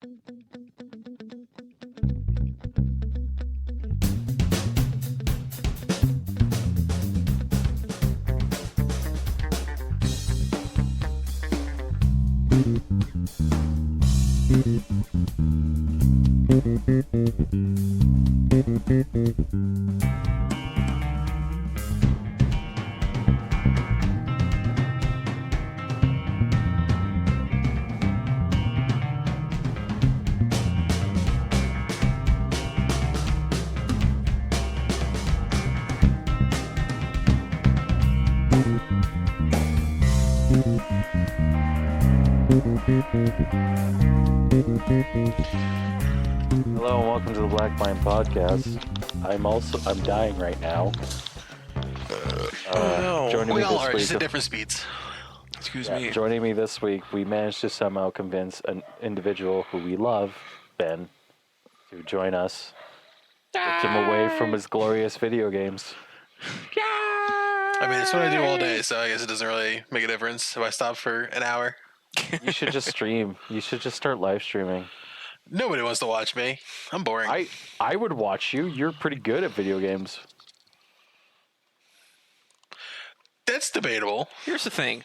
Hello and welcome to the Black Mind Podcast. I'm dying right now. Joining We me all this are, week, just at different speeds. Excuse me. Joining me this week, we managed to somehow convince an individual who we love, Ben, to join us. Get him away from his glorious video games. I mean, it's what I do all day, so I guess it doesn't really make a difference if I stop for an hour. You should just stream. You should just start live streaming. Nobody wants to watch me. I'm boring. I would watch you. You're pretty good at video games. That's debatable. Here's the thing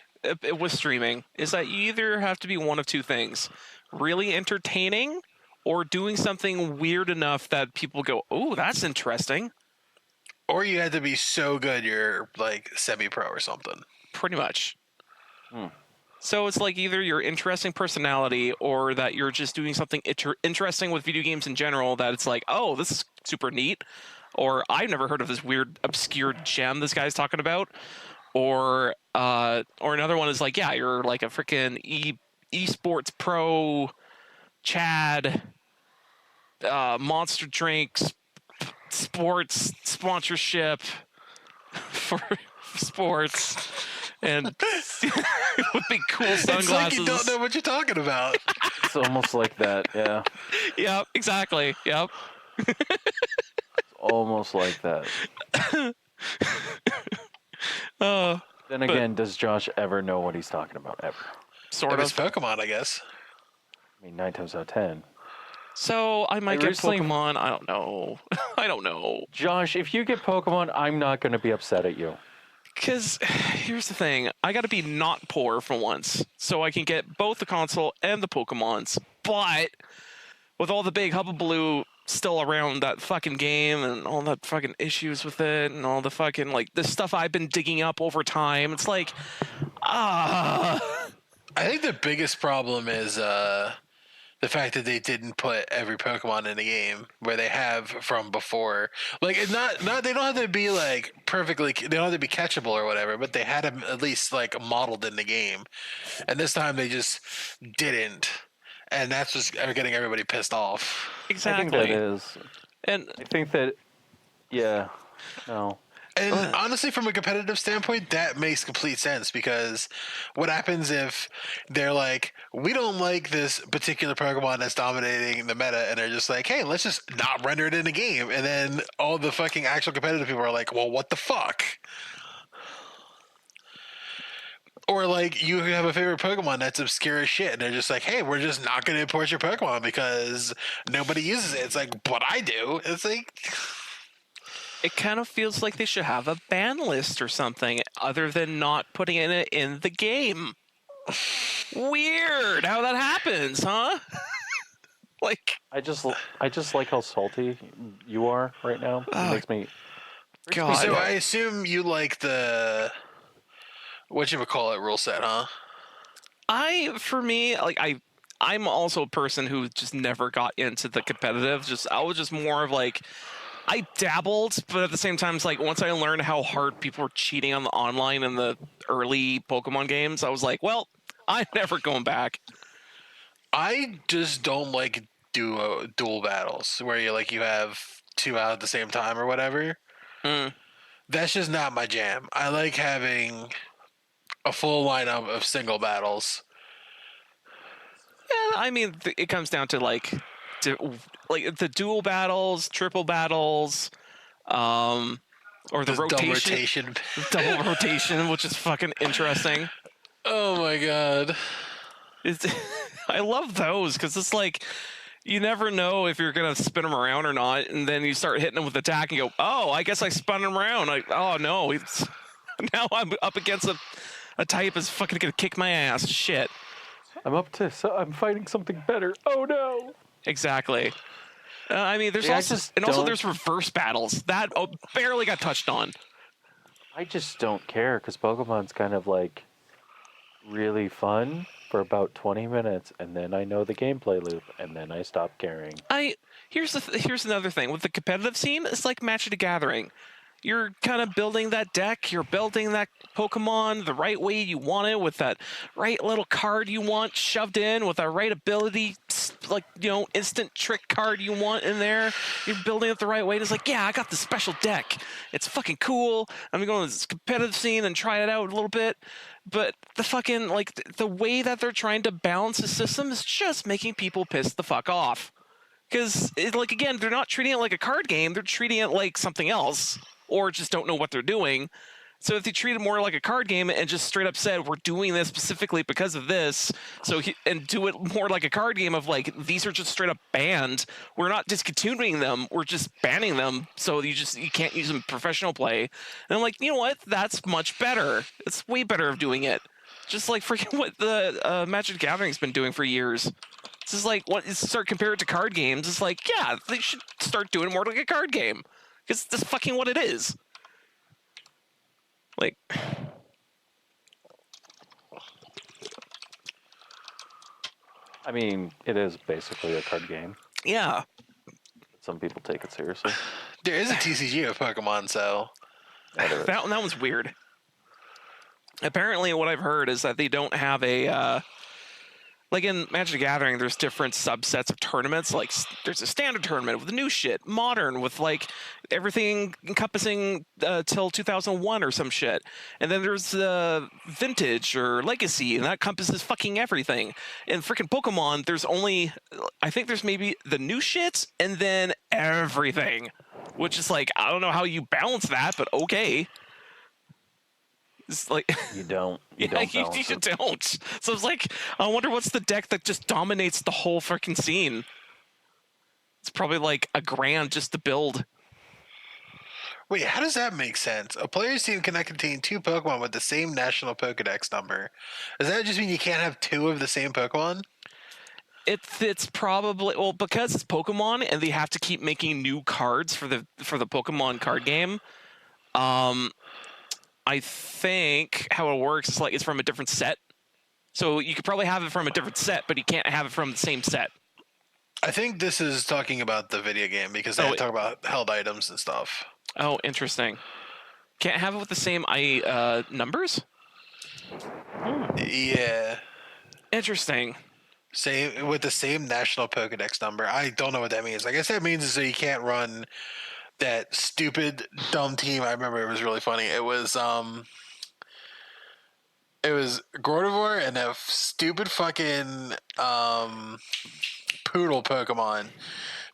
with streaming is that you either have to be one of two things: really entertaining or doing something weird enough that people go, "Oh, that's interesting." Or you had to be so good you're like semi-pro or something. Pretty much. So it's like either your interesting personality or that you're just doing something interesting with video games in general that it's like, "Oh, this is super neat," or "I've never heard of this weird obscure gem this guy's talking about." Or another one is like, yeah, you're like a freaking esports pro, Chad, Monster Drinks, sports sponsorship for sports, and with big cool sunglasses. It's like you don't know what you're talking about. It's almost like that, yeah. Yep, exactly. Yep. It's almost like that. Then again, does Josh ever know what he's talking about? Ever? Sort If of. it's Pokemon, I guess. I mean, 9 times out of 10. So I might get recently- Pokemon. I don't know. I don't know. Josh, if you get Pokemon, I'm not going to be upset at you. Because here's the thing. I got to be not poor for once so I can get both the console and the Pokemons. But with all the big hubbubaloo still around that fucking game and all the fucking issues with it and all the fucking, like, the stuff I've been digging up over time, it's like, I think the biggest problem is the fact that they didn't put every Pokemon in the game where they have from before. Like, it's not they don't have to be like perfectly, they don't have to be catchable or whatever, but they had them at least like modeled in the game. And this time they just didn't. And that's just getting everybody pissed off. exactly. I think that is. And I think that, yeah, no. And honestly, from a competitive standpoint, that makes complete sense because what happens if they're like, we don't like this particular Pokemon that's dominating the meta, and they're just like, hey, let's just not render it in the game. And then all the fucking actual competitive people are like, well, what the fuck? Or like you have a favorite Pokemon that's obscure as shit, and they're just like, hey, we're just not going to import your Pokemon because nobody uses it. It's like, but I do. It's like... it kind of feels like they should have a ban list or something other than not putting it in the game. Weird how that happens, huh? Like, I just like how salty you are right now. It makes me... God. So I assume you like the... whatchamacallit rule set, huh? For me, like, I'm also a person who just never got into the competitive. I was just more of like, I dabbled, but at the same time, it's like once I learned how hard people were cheating on the online in the early Pokemon games, I was like, well, I'm never going back. I just don't like dual battles where you have two out at the same time or whatever. That's just not my jam. I like having a full lineup of single battles. Yeah, I mean, it comes down to like the dual battles, triple battles, or the rotation, double rotation, which is fucking interesting. Oh my god! I love those because it's like you never know if you're gonna spin them around or not, and then you start hitting them with attack and go, oh, I guess I spun him around. Like, oh no, now I'm up against a type is fucking gonna kick my ass. Shit. I'm fighting something better. Oh no. Exactly. I mean, there's See, also there's reverse battles that barely got touched on. I just don't care because Pokemon's kind of like really fun for about 20 minutes, and then I know the gameplay loop, and then I stop caring. Here's another thing with the competitive scene. It's like Magic the Gathering. You're kind of building that deck. You're building that Pokemon the right way you want it, with that right little card you want shoved in, with that right ability, like, instant trick card you want in there. You're building it the right way. And it's like, yeah, I got the special deck. It's fucking cool. I'm gonna go to this competitive scene and try it out a little bit. But the fucking, like, the way that they're trying to balance the system is just making people piss the fuck off. Because, like, again, they're not treating it like a card game. They're treating it like something else. Or just don't know what they're doing. So if they treat it more like a card game and just straight up said, we're doing this specifically because of this, and do it more like a card game of like, these are just straight up banned. We're not discontinuing them. We're just banning them. So you can't use them in professional play. And I'm like, you know what? That's much better. It's way better of doing it. Just like freaking what the Magic the Gathering's been doing for years. This is like, start compare it to card games. It's like, yeah, they should start doing it more like a card game. Because that's fucking what it is. Like, I mean, it is basically a card game. yeah. Some people take it seriously. There is a TCG of Pokemon, so That one's weird. Apparently, what I've heard is that they don't have a like in Magic the Gathering, there's different subsets of tournaments. Like, there's a standard tournament with the new shit, modern with like everything encompassing till 2001 or some shit. And then there's vintage or legacy, and that encompasses fucking everything. In freaking Pokemon, I think there's maybe the new shit and then everything, which is like, I don't know how you balance that, but okay. It's like You don't. you don't. So it's like, I wonder what's the deck that just dominates the whole freaking scene. It's probably like $1,000 just to build. wait, how does that make sense? A player's team cannot contain 2 Pokemon with the same national Pokedex number. Does that just mean you can't have 2 of the same Pokemon? It's probably, well, because it's Pokemon and they have to keep making new cards for the Pokemon card game. I think how it works is like it's from a different set. So you could probably have it from a different set, but you can't have it from the same set. I think this is talking about the video game because they talk about held items and stuff. Oh, interesting. Can't have it with the same numbers? Yeah. Interesting. Same with the same national Pokedex number. I don't know what that means. I guess that means is that you can't run that stupid dumb team. I remember it was really funny. It was Gardevoir and a stupid fucking poodle Pokemon,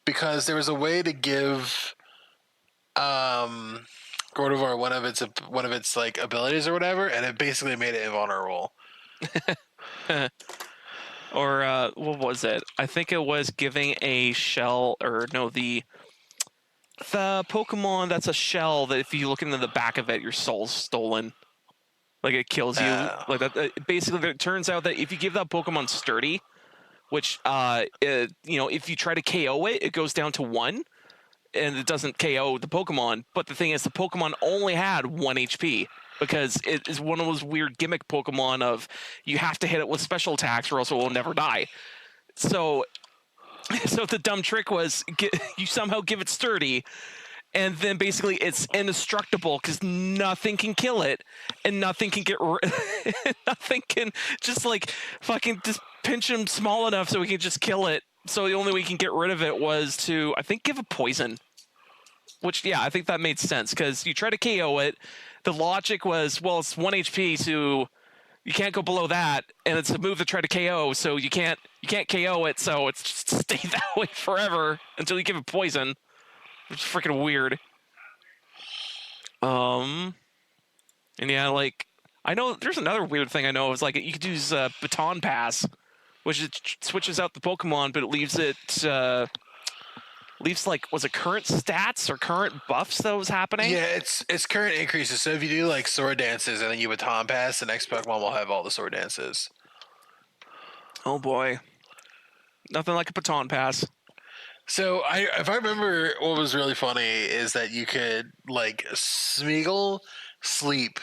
because there was a way to give Gardevoir one of its like abilities or whatever, and it basically made it invulnerable. Or what was it? I think it was giving a shell, or no, the Pokemon that's a shell that if you look into the back of it, your soul's stolen. Like, it kills you. Like that. Basically, it turns out that if you give that Pokemon Sturdy, which if you try to KO it, it goes down to 1, and it doesn't KO the Pokemon. But the thing is, the Pokemon only had 1 HP. Because it is one of those weird gimmick Pokemon of you have to hit it with special attacks or else it will never die. So the dumb trick was you somehow give it Sturdy, and then basically it's indestructible because nothing can kill it, and nothing can nothing can just like fucking just pinch him small enough so we can just kill it. So the only way we can get rid of it was to, I think, give it poison. Which, yeah, I think that made sense because you try to KO it. The logic was, well, it's 1 HP, so you can't go below that, and it's a move to try to KO, so you can't KO it, so it's just stay that way forever until you give it poison, which is freaking weird. And yeah, like, I know there's another weird thing I know is like you could use Baton Pass, which it switches out the Pokemon, but it leaves like, was it current stats or current buffs that was happening? Yeah, it's current increases. So if you do like sword dances and then you baton pass, the next Pokemon will have all the sword dances. Oh boy, nothing like a baton pass. So if I remember, what was really funny is that you could like Smeagol sleep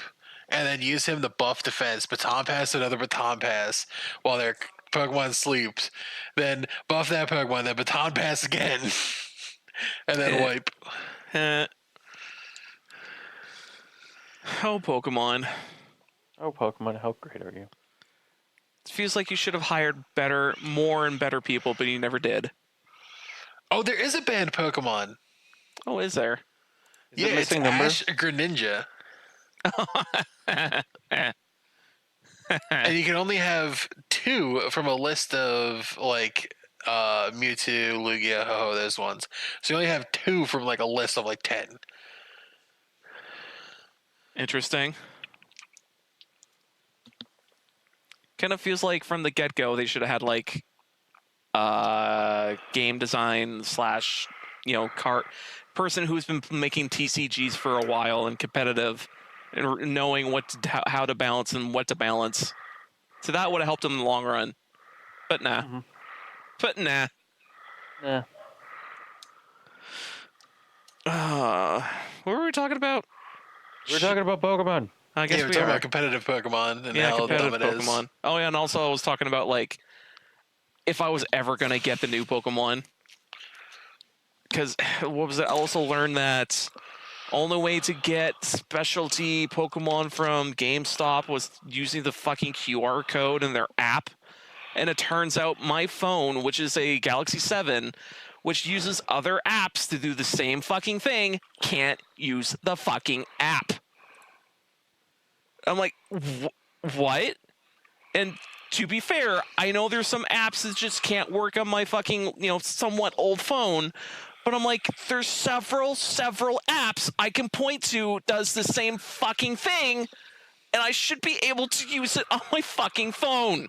and then use him to buff defense, baton pass another baton pass while their Pokemon sleeps, then buff that Pokemon, then baton pass again, and then wipe. Oh, Pokemon. Oh, Pokemon, how great are you? It feels like you should have hired more and better people, but you never did. Oh, there is a banned Pokemon. Oh, is there? Is it missing it's number? Ash Greninja. And you can only have 2 from a list of like Mewtwo, Lugia, Ho-Oh, those ones. So you only have 2 from like a list of like 10. Interesting. Kind of feels like from the get-go they should have had like game design / cart person who's been making TCGs for a while and competitive and knowing how to balance and what to balance. So that would have helped them in the long run. But nah. Mm-hmm. But nah. Nah. What were we talking about? We're talking about Pokemon. I guess Yeah, we're we talking are. about competitive Pokemon and Yeah, how competitive dumb it is. Pokemon. Oh yeah, and also I was talking about like if I was ever gonna get the new Pokemon, because what was it? I also learned that only way to get specialty Pokemon from GameStop was using the fucking QR code in their app, and it turns out my phone, which is a Galaxy 7, which uses other apps to do the same fucking thing, can't use the fucking app. I'm like, what? And to be fair, I know there's some apps that just can't work on my fucking, somewhat old phone. But I'm like, there's several apps I can point to does the same fucking thing, and I should be able to use it on my fucking phone.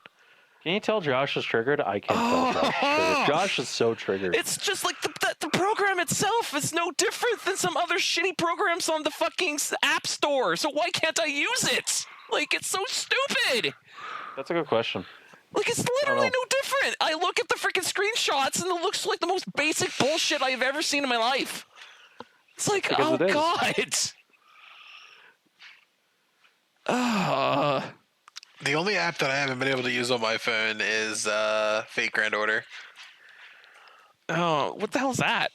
Can you tell Josh is triggered? I can't tell Josh is triggered. Josh is so triggered. It's just like the program itself is no different than some other shitty programs on the fucking app store. So why can't I use it? Like, it's so stupid. That's a good question. Like, it's literally no different. I look at the freaking screenshots, and it looks like the most basic bullshit I've ever seen in my life. It's like, Because God. The only app that I haven't been able to use on my phone is Fate Grand Order. Oh, what the hell is that?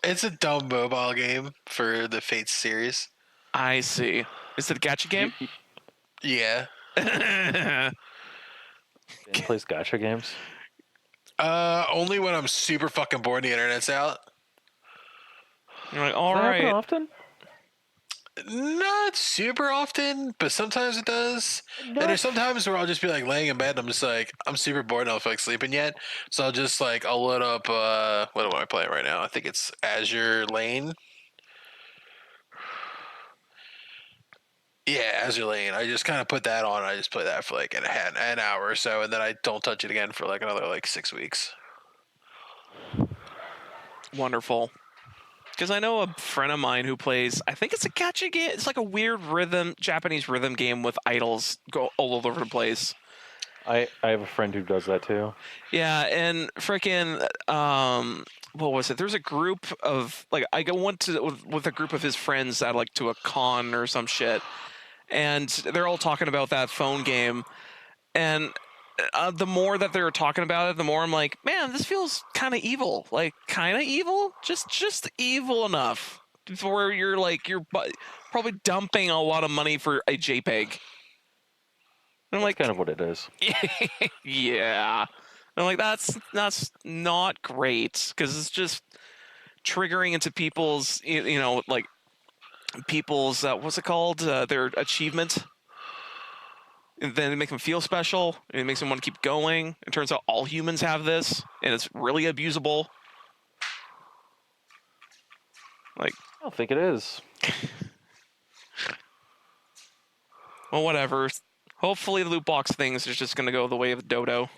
It's a dumb mobile game for the Fate series. I see. Is it a gacha game? Yeah. Dan plays gacha games. Only when I'm super fucking bored and the internet's out. You're like, all Does that happen right. often? Not super often, but sometimes it does. And there's sometimes where I'll just be like laying in bed and I'm just like, I'm super bored and I don't feel like sleeping yet. So I'll load up, what am I playing right now? I think it's Azure Lane. Yeah, Azure Lane. I just kind of put that on. I just play that for like an hour or so, and then I don't touch it again for like another like 6 weeks. Wonderful. Because I know a friend of mine who plays, I think it's a gacha game. It's like a weird Japanese rhythm game with idols go all over the place. I have a friend who does that too. Yeah, and freaking, what was it? There's a group of, like, went with a group of his friends at, like, to a con or some shit. And they're all talking about that phone game. And the more that they're talking about it, the more I'm like, man, this feels kind of evil. Like, kind of evil? Just evil enough. Where you're probably dumping a lot of money for a JPEG. And I'm like, Kind of what it is. yeah. And I'm like, that's not great, because it's just triggering into people's, people's, what's it called? Their achievement. And then it makes them feel special, and it makes them want to keep going. It turns out all humans have this, and it's really abusable. Like, I don't think it is. well, whatever. Hopefully the loot box things is just going to go the way of Dodo.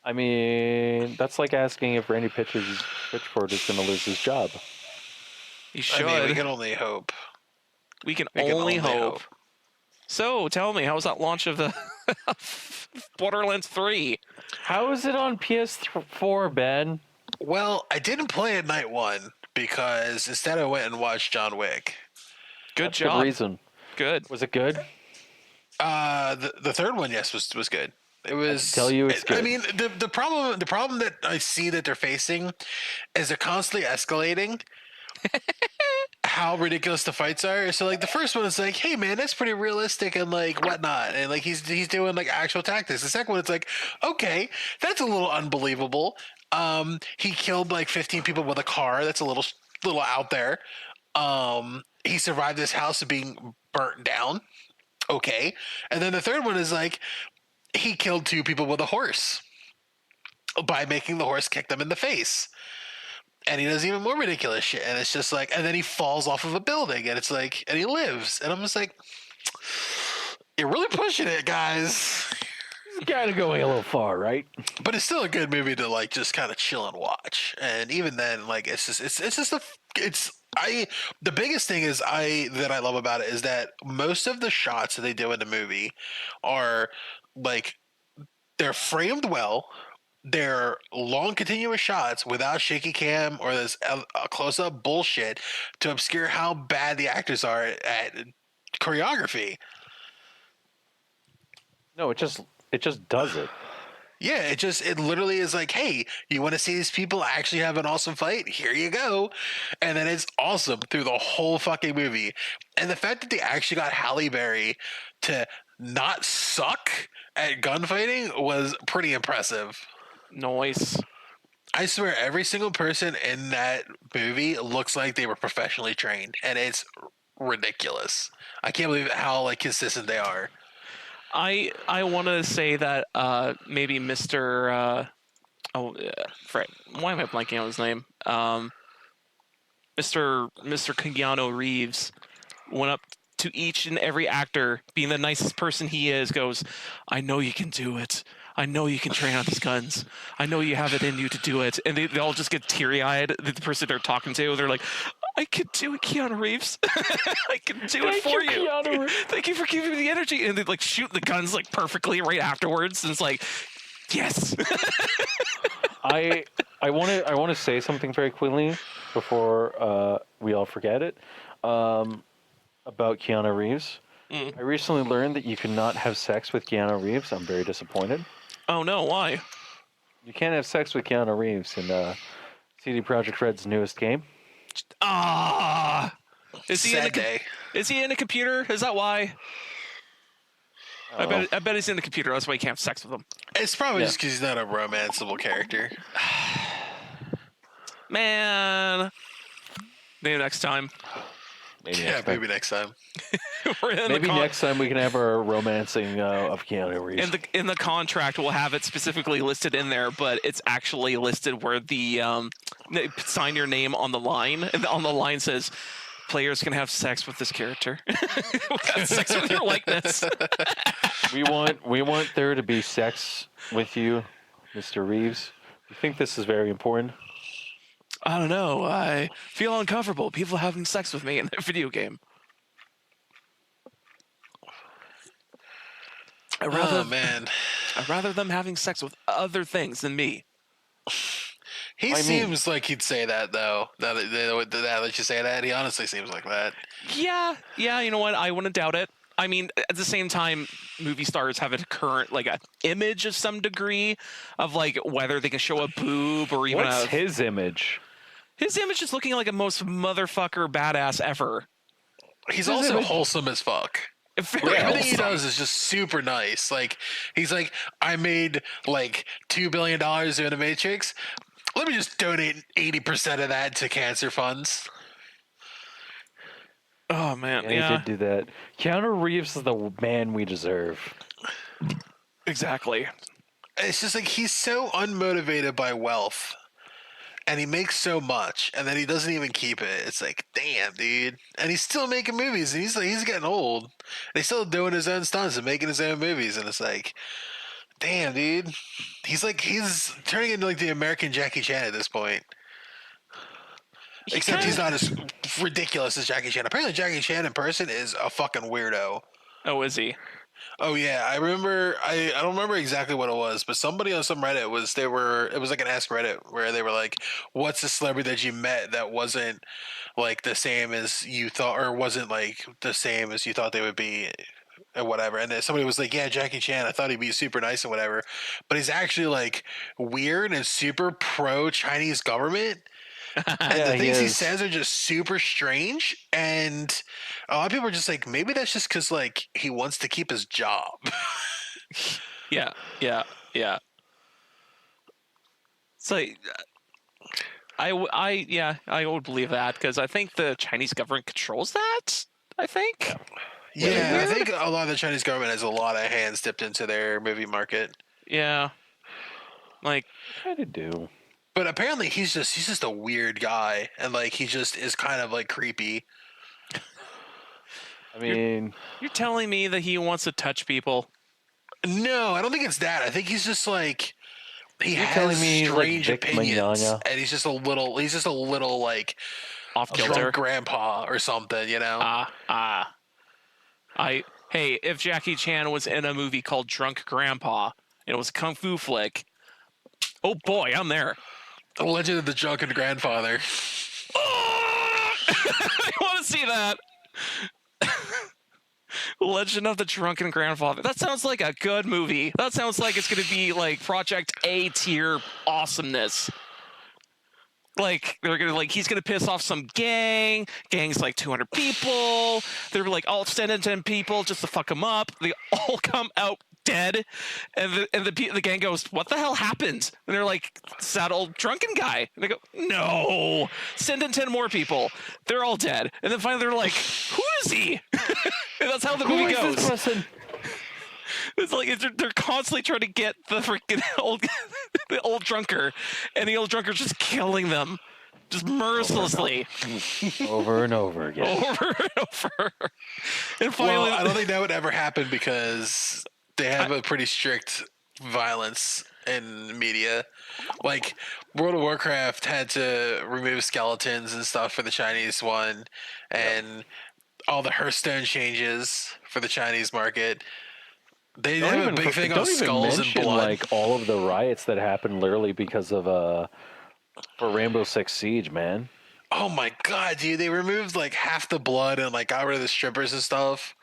I mean, that's like asking if Randy Pitchford is going to lose his job. He I should. mean, we can only hope. We can We can only only hope. hope. So, tell me, how was that launch of the Borderlands 3? How is it on PS4, Ben? Well, I didn't play it night one because instead I went and watched John Wick. Good That's job. Good reason. Good. Was it good? The third one, yes, was good. It was. tell you it's I good. mean, the problem that I see that they're facing is they're constantly escalating how ridiculous the fights are. So like the first one is like, hey man, that's pretty realistic and like whatnot, and like he's doing like actual tactics. The second one, it's like, okay, that's a little unbelievable. He killed like 15 people with a car. That's a little out there. He survived this house being burnt down. Okay, and then the third one is like he killed 2 people with a horse by making the horse kick them in the face. And he does even more ridiculous shit. And it's just like, and then he falls off of a building and it's like, and he lives. And I'm just like, you're really pushing it, guys. Kind of going a little far, right? But it's still a good movie to like just kind of chill and watch. And even then, like, the biggest thing is that I love about it is that most of the shots that they do in the movie are like, they're framed well. They're long, continuous shots without shaky cam or this close-up bullshit to obscure how bad the actors are at choreography. No, it just does it. Yeah, it literally is like, hey, you want to see these people actually have an awesome fight? Here you go. And then it's awesome through the whole fucking movie. And the fact that they actually got Halle Berry to not suck at gunfighting was pretty impressive. Noise. I swear every single person in that movie looks like they were professionally trained, and it's ridiculous. I can't believe how like consistent they are. I want to say that maybe Mr. Fred. Why am I blanking on his name? Mr. Keanu Reeves went up to each and every actor, being the nicest person he is, goes, I know you can do it. I know you can train on these guns. I know you have it in you to do it. And they all just get teary-eyed. The person they're talking to, they're like, I can do it, Keanu Reeves. I can do it for you. Thank you for giving me the energy. And they like shoot the guns like perfectly right afterwards. And it's like, yes. I want to say something very quickly before we all forget it about Keanu Reeves. I recently learned that you cannot have sex with Keanu Reeves. I'm very disappointed. Oh no, why? You can't have sex with Keanu Reeves in CD Projekt Red's newest game. Is he Sad day. Is he in a computer? Is that why? I bet he's in the computer. That's why you can't have sex with him. It's probably just because he's not a romanceable character. Man, maybe next time. Maybe next time. Maybe next time we can have our romancing of Keanu Reeves. In the contract, we'll have it specifically listed in there, but it's actually listed where the sign your name on the line, and on the line says, "Players can have sex with this character." Have sex with your likeness. we want there to be sex with you, Mr. Reeves. You think this is very important? I don't know. I feel uncomfortable. People having sex with me in their video game. I'd rather them having sex with other things than me. He seems like he'd say that though. That you say that, he honestly seems like that. Yeah. You know what? I wouldn't doubt it. I mean, at the same time, movie stars have a current like an image of some degree of like whether they can show a boob or even What's his image? His image is looking like a most motherfucker badass ever. He's also wholesome as fuck. Everything he does is just super nice. Like he's like, I made like $2 billion doing the Matrix. Let me just donate 80% of that to cancer funds. Oh man, He did do that. Keanu Reeves is the man we deserve. Exactly. It's just like he's so unmotivated by wealth. And he makes so much, and then he doesn't even keep it. It's like, damn, dude. And he's still making movies, and he's getting old. And he's still doing his own stunts and making his own movies, and it's like, Damn, dude. He's turning into like the American Jackie Chan at this point. Except he's not as ridiculous as Jackie Chan. Apparently, Jackie Chan in person is a fucking weirdo. Oh, is he? Oh yeah, I remember. I don't remember exactly what it was, but somebody on some Reddit it was like an Ask Reddit where they were like, "What's a celebrity that you met that wasn't like the same as you thought, or wasn't like the same as you thought they would be?" Or whatever, and then somebody was like, "Yeah, Jackie Chan. I thought he'd be super nice and whatever, but he's actually like weird and super pro Chinese government." And Yeah, the things he is. says are just super strange, and a lot of people are just like, maybe that's just because like he wants to keep his job. Yeah, yeah. It's like I would believe that because I think the Chinese government controls that. I think. Yeah, I weird? think a lot of the Chinese government has a lot of hands dipped into their movie market. Yeah. Like, Kind of do. But apparently he's just a weird guy, and like he just is kind of like creepy. I mean, you're telling me that he wants to touch people? No, I don't think it's that. I think he's just like he You're has telling me he's like strange Vic opinions, Mignogna? and he's just a little like Off kilter. drunk grandpa or something, you know? Hey, if Jackie Chan was in a movie called Drunk Grandpa and it was a kung fu flick, oh boy, I'm there. The Legend of the Drunken Grandfather. I want to see that. Legend of the Drunken Grandfather. That sounds like a good movie. That sounds like it's going to be like Project A tier awesomeness. Like they're gonna he's gonna piss off some gang. Gang's like 200 people. They're like all send in 10 people just to fuck them up. They all come out dead, and the gang goes, "What the hell happened?" And they're like, "It's that old drunken guy." And they go, "No, send in 10 more people. They're all dead." And then finally they're like, "Who is he?" And that's how the movie who is this goes. person? It's like they're constantly trying to get the freaking the old drunker, and the old drunker's just killing them, just mercilessly, Over and over again. over and over. And finally, Well, I don't think that would ever happen because they have a pretty strict violence in media. Like World of Warcraft had to remove skeletons and stuff for the Chinese one, and all the Hearthstone changes for the Chinese market. They have a big thing on don't even skulls and mention blood. like all of the riots that happened literally because of for Rainbow Six Siege, man. Oh my god, dude! They removed like half the blood and like got rid of the strippers and stuff.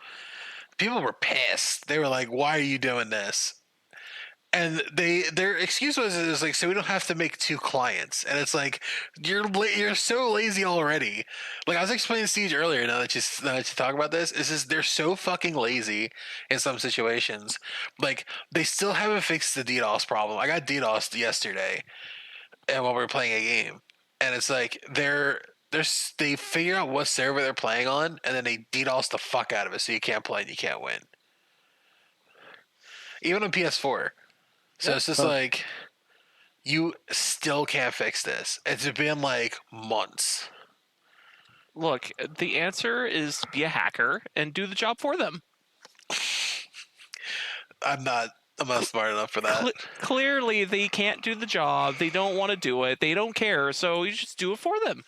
People were pissed. They were like, "Why are you doing this?" And their excuse was like, "So we don't have to make 2 clients." And it's like, you're so lazy already. Like I was explaining Siege earlier. Now that you talk about this, is just they're so fucking lazy in some situations. Like they still haven't fixed the DDoS problem. I got DDoSed yesterday, and while we were playing a game, and it's like they figure out what server they're playing on, and then they DDoS the fuck out of it, so you can't play and you can't win. Even on PS4. So it's just like, you still can't fix this. It's been like months. look, the answer is to be a hacker and do the job for them. I'm not smart enough for that. Clearly, they can't do the job. They don't want to do it. They don't care. So you just do it for them.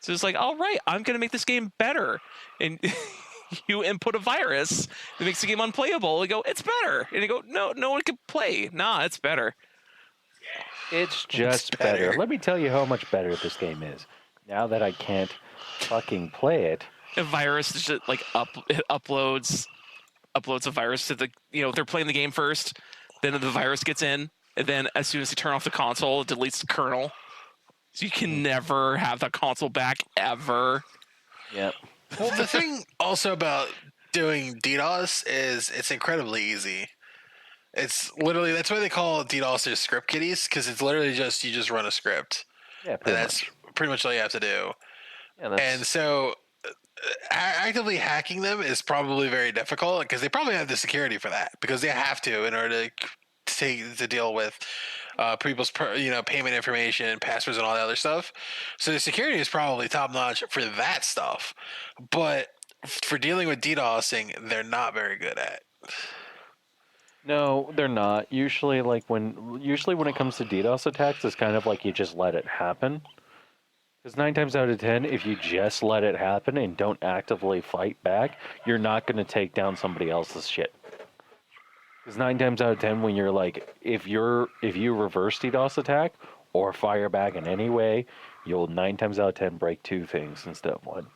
So it's like, all right, I'm going to make this game better. And you input a virus that makes the game unplayable. You go, it's better. And you go, no one can play. Nah, it's better. It's just better. better. Let me tell you how much better this game is. Now that I can't fucking play it. A virus is just like it uploads a virus to the, they're playing the game first, then the virus gets in, and then as soon as you turn off the console, it deletes the kernel. So you can never have the console back ever. Yep. Well, the thing also about doing DDoS is it's incredibly easy. It's literally, that's why they call DDoSers script kiddies, because it's literally just, you just run a script. Yeah, And pretty that's much. pretty much all you have to do. Yeah, that's, And so actively hacking them is probably very difficult because they probably have the security for that, because they have to in order to deal with people's payment information, passwords, and all that other stuff. So the security is probably top notch for that stuff, but for dealing with DDoSing, they're not very good at. No, they're not. Usually when it comes to DDoS attacks, it's kind of like you just let it happen. Because 9 times out of 10, if you just let it happen and don't actively fight back, you're not going to take down somebody else's shit. Because 9 times out of 10, when you're like, if you reverse DDoS attack or fire back in any way, you'll 9 times out of 10 break two things instead of one.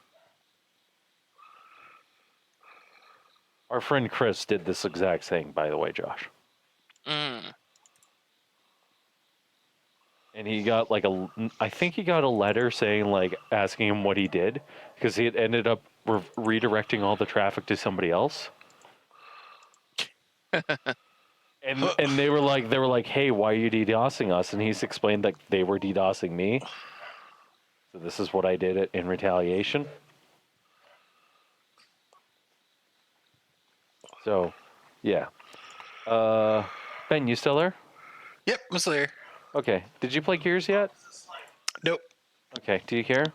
Our friend Chris did this exact thing, by the way, Josh. Mm. And he got I think he got a letter saying, like, asking him what he did, because he had ended up redirecting all the traffic to somebody else. And they were like, hey, why are you DDoSing us? And he's explained that they were DDoSing me. So this is what I did in retaliation. So, yeah. Ben, you still there? Yep, I'm still here. Okay. Did you play Gears yet? Nope. Okay. Do you care?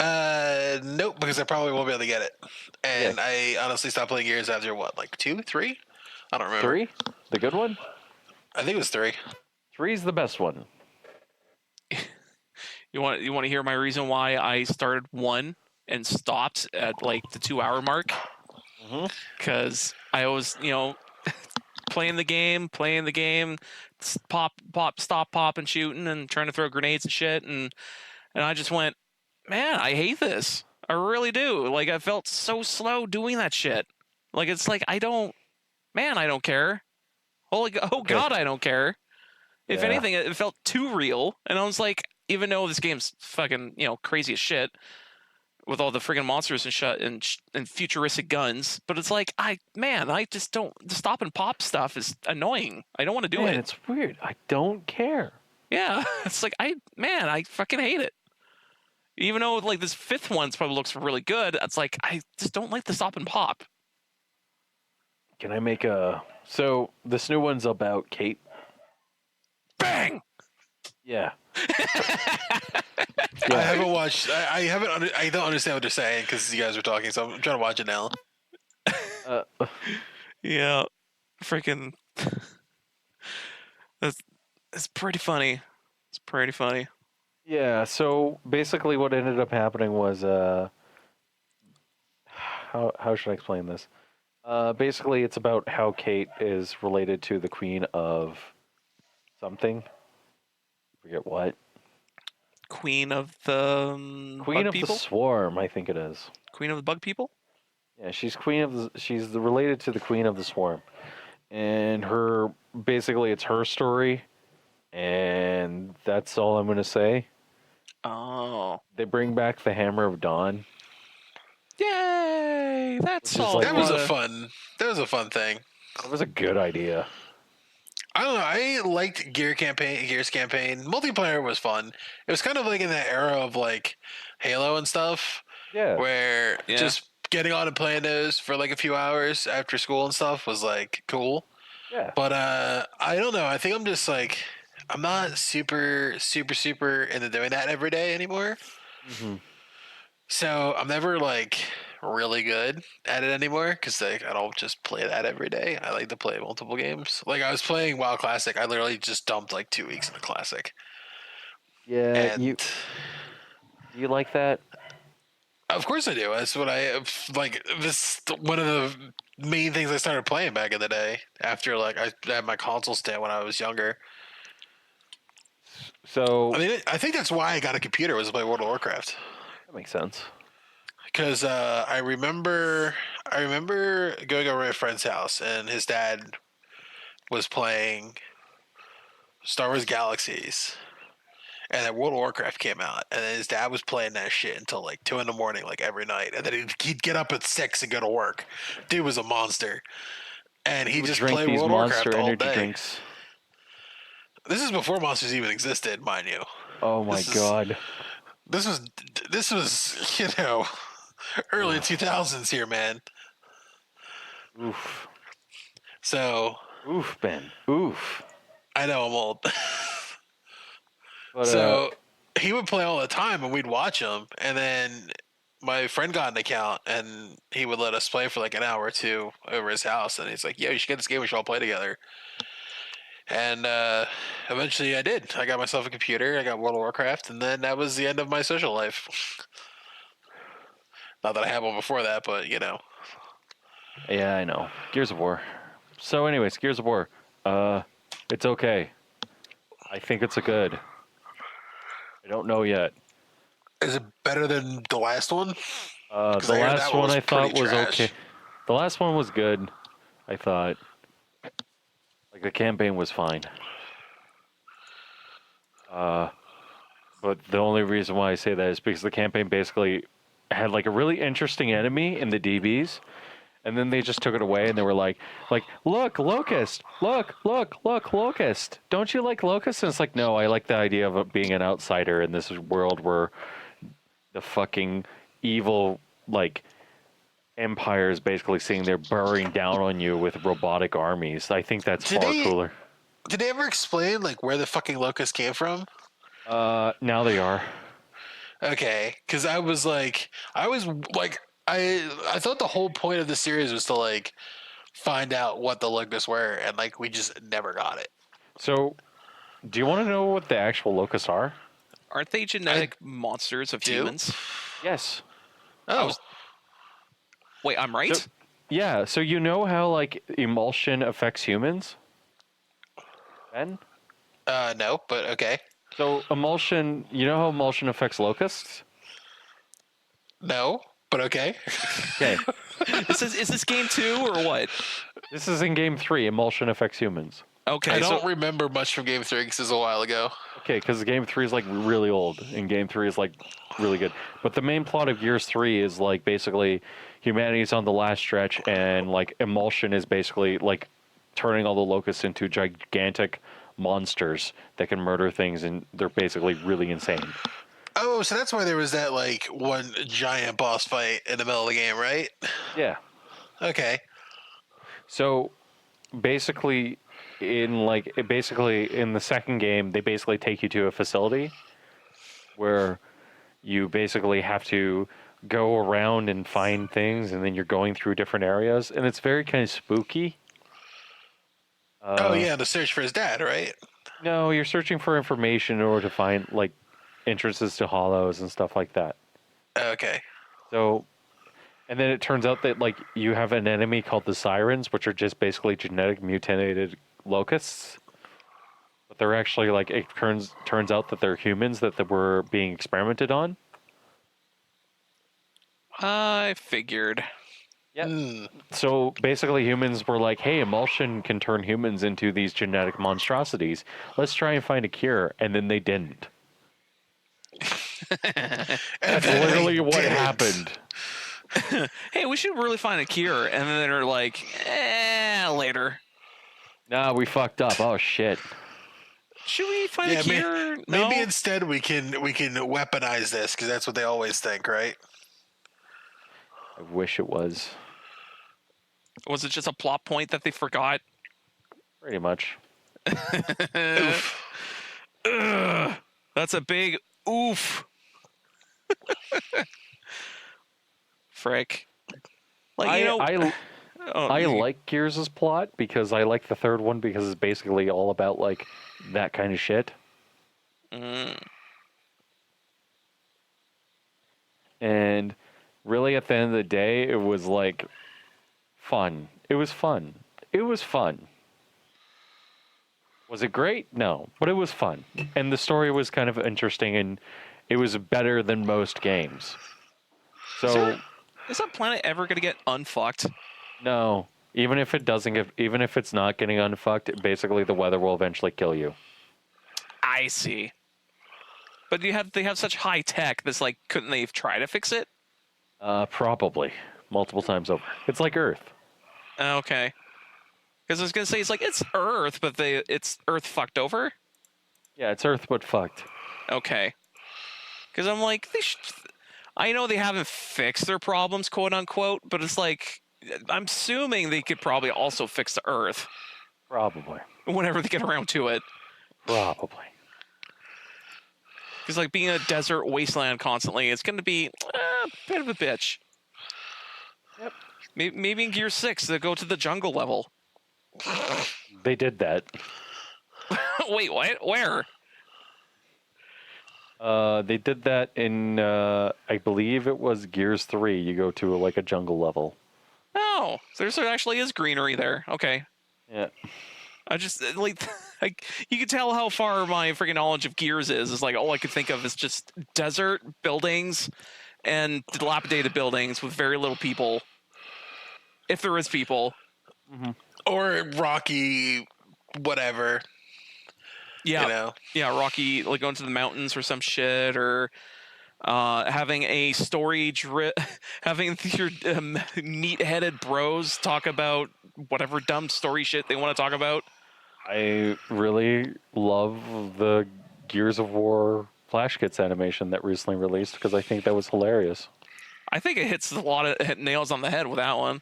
Nope, because I probably won't be able to get it. And I honestly stopped playing Gears after what, like 2, 3? I don't remember. 3? The good one? I think it was 3. 3's the best one. You want to hear my reason why I started 1 and stopped at like the 2-hour mark? Because I was, playing the game, stop, pop, and shooting, and trying to throw grenades and shit, and I just went, man, I hate this. I really do. Like, I felt so slow doing that shit. Like, it's like I don't care. God, I don't care. If Yeah. anything, it felt too real, and I was like, even though this game's fucking crazy as shit, with all the friggin' monsters and futuristic guns, but it's like I just don't. The stop and pop stuff is annoying. I don't want to do it. It's weird. I don't care. Yeah, it's like I fucking hate it. Even though like this 5th one's probably looks really good, it's like I just don't like the stop and pop. Can I make a... So, this new one's about Kate. Bang! Yeah. I haven't watched. I don't understand what they're saying because you guys were talking, so I'm trying to watch it now. Yeah, freaking. It's pretty funny. It's pretty funny. Yeah, so basically what ended up happening was... How should I explain this? Basically, it's about how Kate is related to the queen of something. Forget what. Queen of the Queen bug of people? the Swarm, I think it is. Queen of the bug people? Yeah, she's related to the Queen of the Swarm. And basically it's her story, and that's all I'm going to say. Oh. They bring back the Hammer of Dawn. Yay! That's all. That was a fun thing. That was a good idea. I don't know. I liked Gears campaign. Multiplayer was fun. It was kind of like in that era of like Halo and stuff. Yeah. Where just getting on and playing those for like a few hours after school and stuff was like cool. Yeah. But I don't know. I think I'm just like I'm not super into doing that every day anymore. Mm-hmm. So I'm never like really good at it anymore because like I don't just play that every day. I like to play multiple games. Like I was playing WoW Classic. I literally just dumped like 2 weeks in the Classic. Yeah, And you like that? of course I do. That's what I like. This one of the main things I started playing back in the day. After like I had my console stand when I was younger. So I mean, I think that's why I got a computer was to play World of Warcraft. that makes sense. Because I remember going over to a friend's house and his dad was playing Star Wars Galaxies, and then World of Warcraft came out, and then his dad was playing that shit until like 2 a.m, like every night, and then he'd get up at 6 and go to work. Dude was a monster, and he just drink played these World of Warcraft Monster all energy day. drinks. This is before Monsters even existed, mind you. Oh my god. This was early 2000s here, man. Oof. So Oof, Ben. Oof. I know I'm old. But, so he would play all the time, and we'd watch him. And then my friend got an account, and he would let us play for like an hour or two over his house. And he's like, "Yeah, you should get this game. We should all play together." And eventually, I did. I got myself a computer. I got World of Warcraft, and then that was the end of my social life. Not that I had one before that, but you know. Yeah, I know. Gears of War. So, anyways, Gears of War. It's okay. I think it's a good. I don't know yet. Is it better than the last one? The last one I thought was okay. The last one was good. I thought. Like, the campaign was fine. But the only reason why I say that is because the campaign basically had, like, a really interesting enemy in the DBs. And then they just took it away, and they were like, look, Locust, look, Locust. Don't you like Locust? And it's like, no, I like the idea of it being an outsider in this world where the fucking evil, like, empire is basically seeing they're bearing down on you with robotic armies. I think that's far cooler. Did they ever explain, like, where the fucking Locust came from? Now they are. Okay, because I thought the whole point of the series was to like find out what the locusts were, and like we just never got it. So, do you want to know what the actual locusts are? Aren't they genetic monsters of humans? Yes. Oh, Wait, I'm right? So, yeah. So you know how like emulsion affects humans? Ben? no, but okay. So emulsion, you know how emulsion affects locusts? No, but okay. Okay. Is this game 2 or what? This is in game 3. Emulsion affects humans. Okay, I don't remember much from Game 3 because it was a while ago. Okay, because game 3 is like really old, and game 3 is like really good. But the main plot of Gears 3 is like basically humanity's on the last stretch, and like emulsion is basically like turning all the locusts into gigantic monsters that can murder things, and they're basically really insane. Oh, so that's why there was that like one giant boss fight in the middle of the game, right? Yeah. Okay. So basically in the second game, they basically take you to a facility where you basically have to go around and find things, and then you're going through different areas, and it's very kind of spooky. Oh yeah, the search for his dad, right? No, you're searching for information in order to find like entrances to hollows and stuff like that. Okay. So, and then it turns out that like you have an enemy called the Sirens, which are just basically genetic mutated locusts. But they're actually like it turns out that they're humans that were being experimented on. I figured. Yeah. So basically, humans were like, "Hey, emulsion can turn humans into these genetic monstrosities. Let's try and find a cure." And then they didn't. That's literally what happened. Hey, we should really find a cure, and then they're like, later. Nah, we fucked up. Oh shit. Should we find a cure? No? Maybe instead we can weaponize this because that's what they always think, right? I wish it was. Was it just a plot point that they forgot? Pretty much. Ugh, that's a big oof. Frick. Like, I like Gears' plot because I like the third one because it's basically all about like that kind of shit. And really at the end of the day, it was like fun. It was fun. It was fun. Was it great? No, but it was fun. And the story was kind of interesting, and it was better than most games. So is that planet ever going to get unfucked? No. Even if it's not getting unfucked, basically the weather will eventually kill you. I see. But they have such high tech that's like, couldn't they try to fix it? Probably. Multiple times over. It's like Earth. Okay. Because I was going to say, it's Earth, but it's Earth fucked over? Yeah, it's Earth but fucked. Okay. Because I'm like, I know they haven't fixed their problems, quote unquote, but it's like, I'm assuming they could probably also fix the Earth. Probably. Whenever they get around to it. Probably. Because like being a desert wasteland constantly, it's going to be bit of a bitch. Yep. Maybe in Gear 6 they go to the jungle level. They did that. Wait, what? Where? They did that in, I believe it was Gears 3. You go to like a jungle level. Oh, there actually is greenery there. Okay. Yeah. I just like you can tell how far my freaking knowledge of Gears is. It's like all I could think of is just desert buildings and dilapidated buildings with very little people, if there is people. Mm-hmm. Or rocky, whatever. Yeah, You know? yeah, Rocky, like going to the mountains or some shit, or having a story having your neat-headed bros talk about whatever dumb story shit they want to talk about. I really love the Gears of War Flash Kits animation that recently released because I think that was hilarious. I think it hits a lot of nails on the head with that one.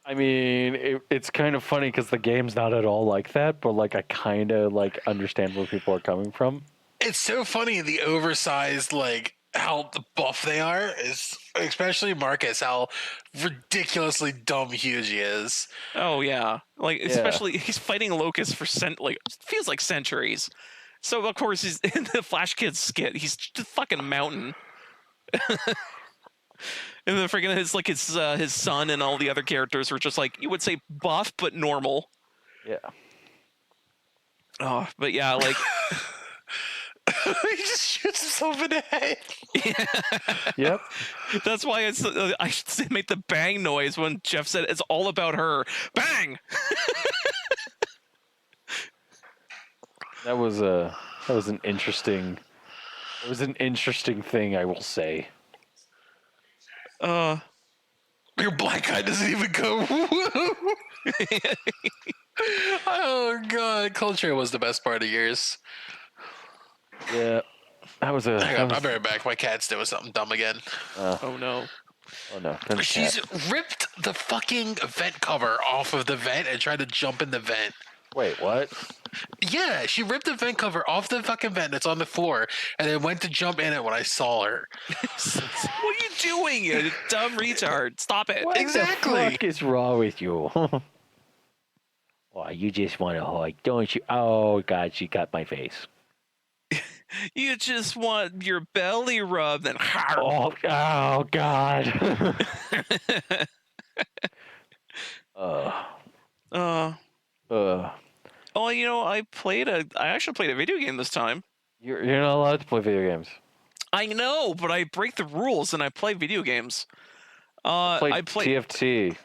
I mean, it's kind of funny because the game's not at all like that, but like I kind of like understand where people are coming from. It's so funny, the oversized, like, how buff they are, is especially Marcus, how ridiculously dumb huge he is. Oh yeah, like especially he's fighting locusts for feels like centuries. So of course he's in the Flash Kids skit. He's just a fucking mountain. And then freaking his son and all the other characters were just like, you would say buff but normal. Yeah. Oh, but yeah, like He just shoots himself in the head. Yep. that's why I should make the bang noise when Jeff said it's all about her. Bang. That was an interesting thing, I will say. Your black guy doesn't even go. Oh god, culture was the best part of yours. Yeah. That was a. Hang on, I'll be right back. My cat's doing something dumb again. Oh no. Oh no. Then She's ripped the fucking vent cover off of the vent and tried to jump in the vent. Wait, what? Yeah, she ripped the vent cover off the fucking vent that's on the floor and then went to jump in it when I saw her. What are you doing, you dumb retard? Stop it. What Exactly. the fuck is wrong with you? Oh, you just want to hug, don't you? Oh god, she got my face. You just want your belly rubbed and Oh god. Oh, you know, I actually played a video game this time. You're not allowed to play video games. I know, but I break the rules and I play video games. I played TFT.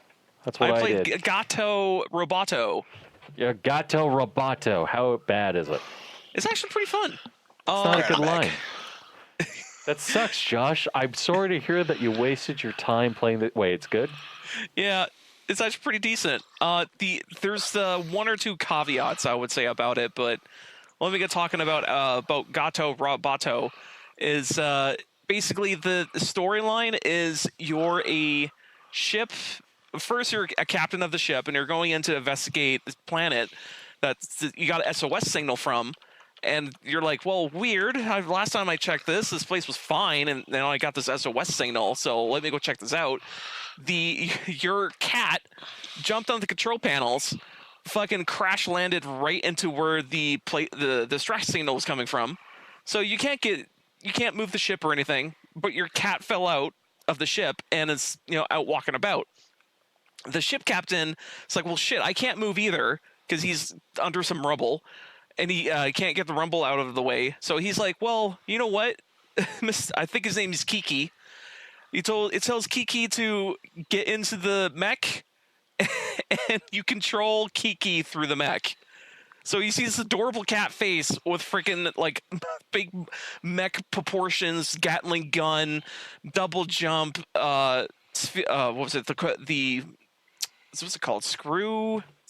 That's what I played did. Gato Roboto. Yeah, Gato Roboto. How bad is it? It's actually pretty fun. It's not a good Back. line. That sucks, Josh. I'm sorry to hear that you wasted your time playing the. Wait, it's good? Yeah, it's actually pretty decent. There's one or two caveats I would say about it, but let me get talking about Gato Roboto. Is basically the storyline is you're a ship. First, you're a captain of the ship, and you're going in to investigate this planet that you got an SOS signal from. And you're like, well, weird. Last time I checked this place was fine, and now I got this SOS signal, so let me go check this out. Your cat jumped on the control panels, fucking crash landed right into where the distress signal was coming from. So you can't move the ship or anything, but your cat fell out of the ship and is out walking about. The ship captain is like, well, shit, I can't move either because he's under some rubble. And he can't get the rumble out of the way. So he's like, well, you know what? I think his name is Kiki. It tells Kiki to get into the mech, and you control Kiki through the mech. So you see this adorable cat face with freaking like big mech proportions, Gatling gun, double jump. What was it? What's it called?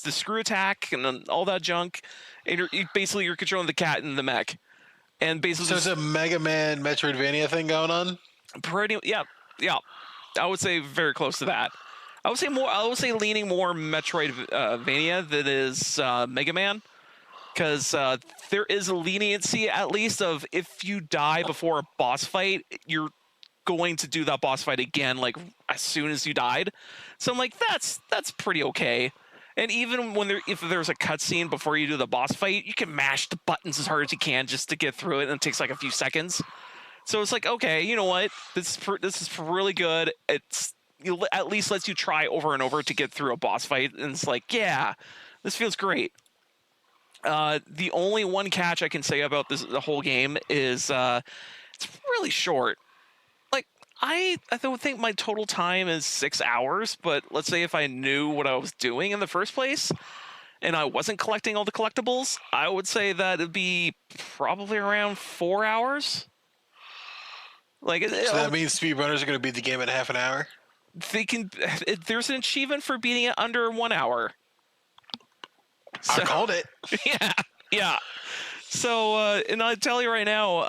The screw attack and then all that junk. And you're controlling the cat in the mech, and basically So it's a Mega Man Metroidvania thing going on. yeah. I would say very close to that. I would say leaning more Metroidvania than is Mega Man, because there is a leniency at least of if you die before a boss fight, you're going to do that boss fight again, like as soon as you died. So I'm like, that's pretty okay. And even when if there's a cutscene before you do the boss fight, you can mash the buttons as hard as you can just to get through it, and it takes like a few seconds. So it's like, okay, you know what? This is really good. It's at least lets you try over and over to get through a boss fight, and it's like, yeah, this feels great. The only one catch I can say about the whole game is it's really short. Like I don't think my total time is 6 hours, but let's say if I knew what I was doing in the first place and I wasn't collecting all the collectibles, I would say that it'd be probably around 4 hours. Like, So that means speedrunners are going to beat the game in half an hour? they can. There's an achievement for beating it under 1 hour. I called it. Yeah. So, and I'll tell you right now,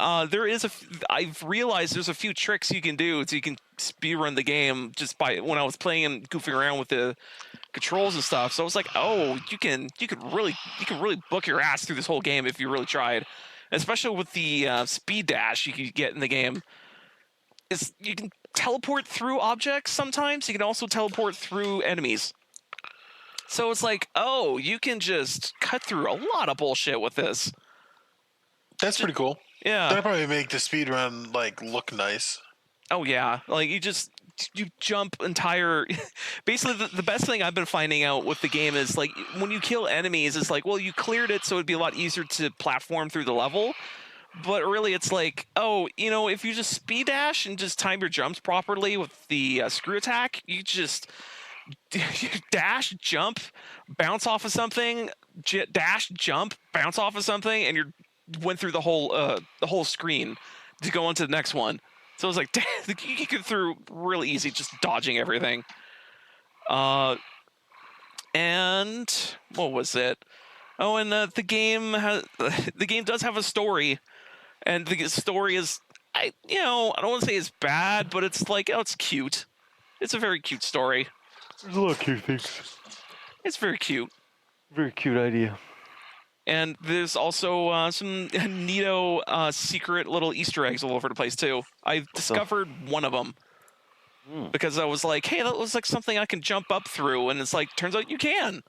I've realized there's a few tricks you can do so you can speedrun the game just by when I was playing and goofing around with the controls and stuff. So I was like, oh, you can really book your ass through this whole game if you really tried, especially with the speed dash you can get in the game. You can teleport through objects sometimes. You can also teleport through enemies. So it's like, oh, you can just cut through a lot of bullshit with this. That's pretty cool. Yeah. That'll probably make the speedrun like look nice. Oh yeah, like you jump entire. Basically, the best thing I've been finding out with the game is like when you kill enemies, it's like, well, you cleared it, so it'd be a lot easier to platform through the level. But really, it's like, oh, if you just speed dash and just time your jumps properly with the screw attack, you just dash, jump, bounce off of something, dash, jump, bounce off of something, and you went through the whole screen to go on to the next one. So it was like, you get through really easy, just dodging everything. And what was it? Oh, and the game does have a story. And the story is, I don't want to say it's bad, but it's like, oh, it's cute. It's a very cute story. There's a lot of cute things. It's very cute. Very cute idea. And there's also some neato secret little Easter eggs all over the place, too. I discovered one of them. Because I was like, hey, that looks like something I can jump up through. And it's like, turns out you can.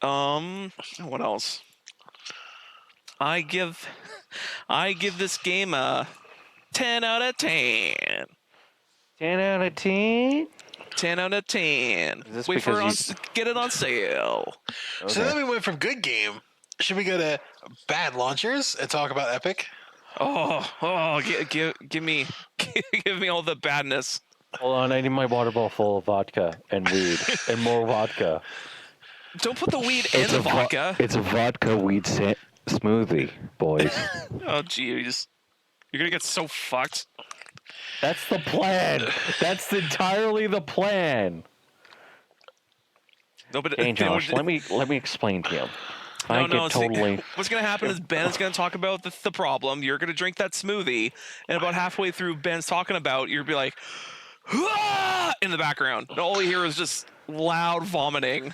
What else? I give this game a 10 out of 10. 10 out of 10? 10 out of 10. Wait for it get it on sale. Okay. So then we went from good game. Should we go to bad launchers and talk about Epic? Give me all the badness. Hold on, I need my water bottle full of vodka and weed and more vodka. Don't put the weed in the vodka. It's a vodka weed smoothie, boys. Oh, jeez. You're going to get so fucked. That's the plan. That's entirely the plan. No, but hey, Josh, let me explain to you. What's going to happen is Ben is going to talk about the problem. You're going to drink that smoothie, and about halfway through Ben's talking about, you'll be like, "Hua!" in the background. And all you hear is just loud vomiting.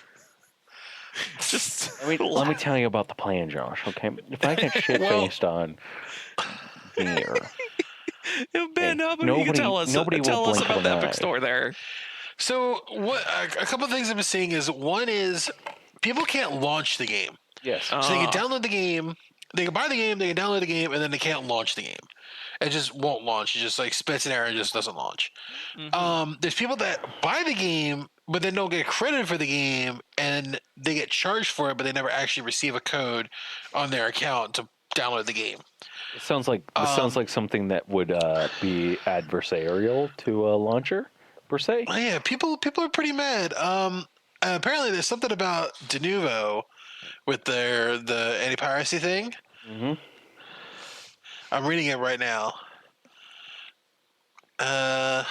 Let me tell you about the plan, Josh. Okay, if I get shit faced on here, Ben, you can tell us about the Epic Store there. So what? A couple of things I've been seeing is one is people can't launch the game. Yes. So they can download the game, they can buy the game, they can download the game, and then they can't launch the game. It just won't launch. It just like spits an error and just doesn't launch. Mm-hmm. There's people that buy the game, but then don't get credit for the game, and they get charged for it, but they never actually receive a code on their account to download the game. It sounds like something that would be adversarial to a launcher, per se. Yeah, people are pretty mad. Apparently, there's something about Denuvo with the anti-piracy thing. Mm-hmm. I'm reading it right now. It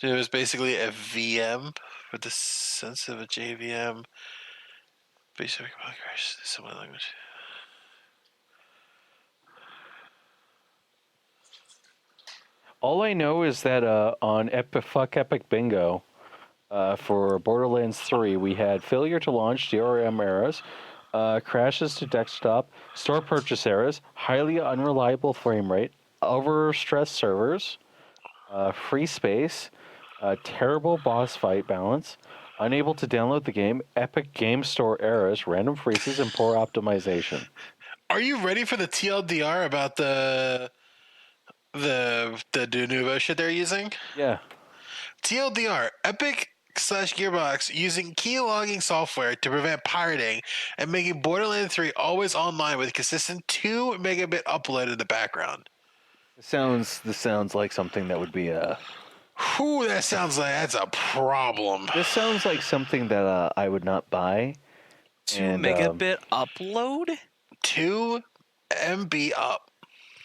was basically a VM with the sense of a JVM. Basic crash, similar language. All I know is that on Epic Bingo, for Borderlands 3, we had failure to launch, DRM errors, crashes to desktop, store purchase errors, highly unreliable frame rate, overstressed servers, free space, terrible boss fight balance, unable to download the game, Epic Game Store errors, random freezes, and poor optimization. Are you ready for the TLDR about the de novo shit they're using? Yeah. TLDR, Epic slash Gearbox using key logging software to prevent pirating and making Borderlands 3 always online with consistent 2 megabit upload in the background. This sounds like something that would be Whew, that sounds like that's a problem. This sounds like something that I would not buy. 2 And, megabit upload? 2 MB up.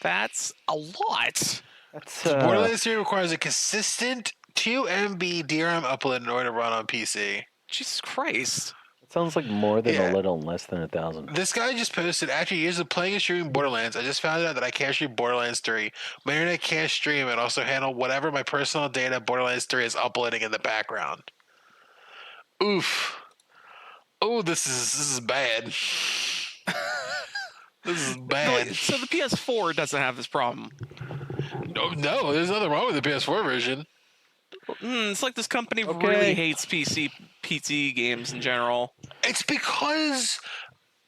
That's a lot. That's Borderlands 3 requires a consistent 2 MB DRM upload in order to run on PC. Jesus Christ. it sounds like more than Yeah. a little, less than 1,000. This guy just posted, after years of playing and streaming Borderlands, I just found out that I can't stream Borderlands 3. My internet can't stream and also handle whatever my personal data Borderlands 3 is uploading in the background. Oof. Oh, this is bad. This is bad. So the PS4 doesn't have this problem. No, there's nothing wrong with the PS4 version. It's like this company Okay. really hates PC games in general. It's because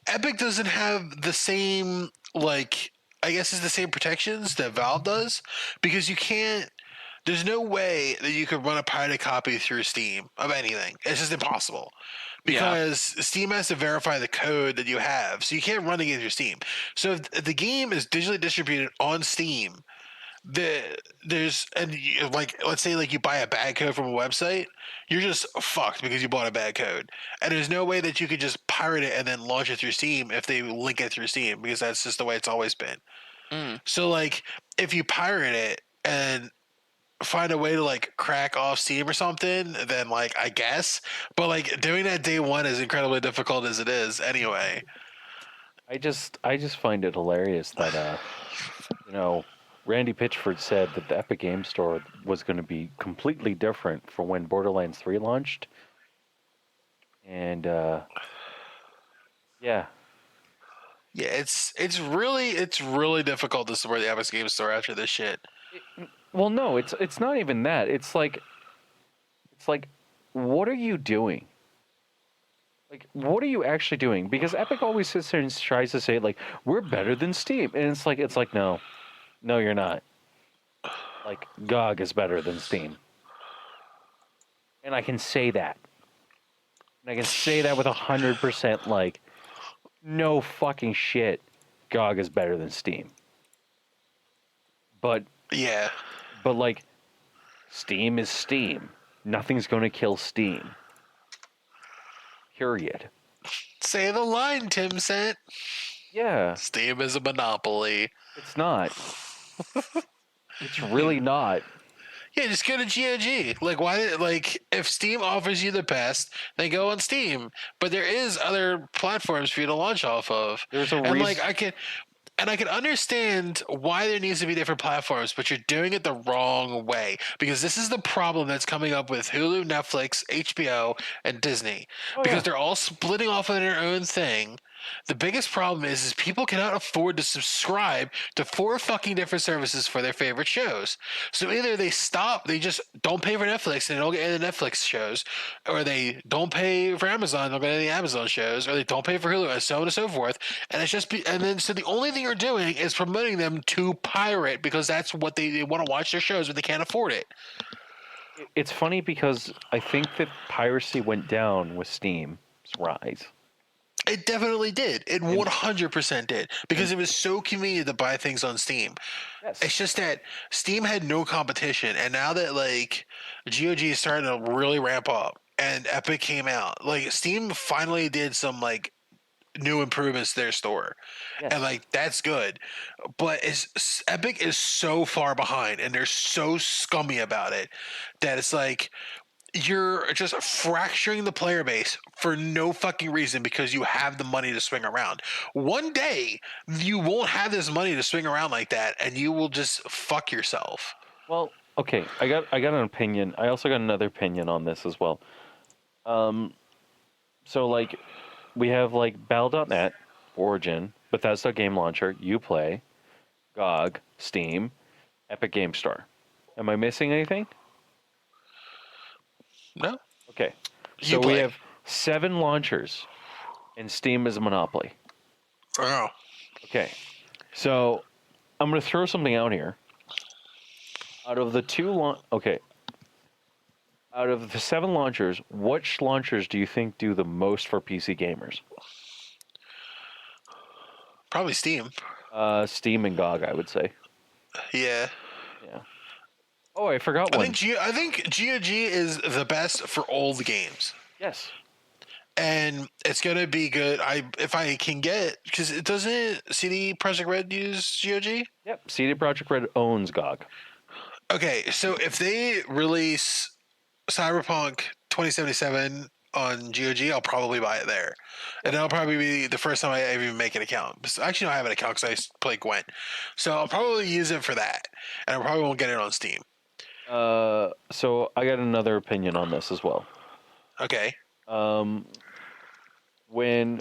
Epic doesn't have the same, like, I guess it's the same protections that Valve does, because you can't, there's no way that you could run a pirated copy through Steam of anything. It's just impossible. Because Steam has to verify the code that you have, so you can't run the game through Steam. So if the game is digitally distributed on Steam, like, let's say like you buy a bad code from a website, you're just fucked because you bought a bad code, and there's no way that you could just pirate it and then launch it through Steam if they link it through Steam, because that's just the way it's always been. So like if you pirate it and find a way to like crack off Steam or something, then like I guess, but like doing that day one is incredibly difficult as it is anyway. I just find it hilarious that Randy Pitchford said that the Epic Game Store was going to be completely different for when Borderlands 3 launched. And yeah. Yeah, it's really difficult to support the Epic Game Store after this shit. Well, no, it's not even that. It's like what are you doing? Like, what are you actually doing? Because Epic always sits there and tries to say like we're better than Steam, and it's like no, you're not. Like, GOG is better than Steam. And I can say that. And I can say that with 100%, like, no fucking shit. GOG is better than Steam. But, Yeah. like, Steam is Steam. Nothing's going to kill Steam. Period. Say the line, Tim sent. Yeah, Steam is a monopoly. it's not. It's really not. Yeah, just go to GOG. Like, why? Like, if Steam offers you the best, then go on Steam. But there is other platforms for you to launch off of. There's a and reason. like I can understand why there needs to be different platforms, but you're doing it the wrong way, because this is the problem that's coming up with Hulu, Netflix, HBO, and Disney, because yeah. they're all splitting off on their own thing. The biggest problem is people cannot afford to subscribe to 4 fucking different services for their favorite shows. So either they just don't pay for Netflix and they don't get any of the Netflix shows, or they don't pay for Amazon, they don't get any of the Amazon shows, or they don't pay for Hulu, and so on and so forth. And it's just so the only thing you're doing is promoting them to pirate, because that's what they want to watch their shows, but they can't afford it. It's funny because I think that piracy went down with Steam's rise. It definitely did. It 100% did, because it was so convenient to buy things on Steam. Yes. It's just that Steam had no competition, and now that like GOG is starting to really ramp up and Epic came out, like Steam finally did some like new improvements to their store. Yes. And like that's good. But Epic is so far behind and they're so scummy about it that it's like you're just fracturing the player base for no fucking reason, because you have the money to swing around. One day you won't have this money to swing around like that, and you will just fuck yourself. Well, okay, I got an opinion. I also got another opinion on this as well. So like we have like Battle.net, Origin, Bethesda Game Launcher, Uplay, GOG, Steam, Epic Game Store. Am I missing anything? No. Okay. So we Uplay. have 7 launchers, and Steam is a monopoly. Oh. Okay. So I'm going to throw something out here. Out of the out of the 7 launchers, which launchers do you think do the most for PC gamers? Probably Steam. Steam and GOG, I would say. Yeah. Yeah. Oh, I forgot one. I think GOG is the best for old games. Yes. And it's gonna be good. If I can get, because it doesn't CD Projekt Red use GOG. Yep. CD Projekt Red owns GOG. Okay, so if they release Cyberpunk 2077 on GOG, I'll probably buy it there, and that'll probably be the first time I even make an account. Actually, no, I have an account because I play Gwent, so I'll probably use it for that, and I probably won't get it on Steam. So I got another opinion on this as well. Okay. When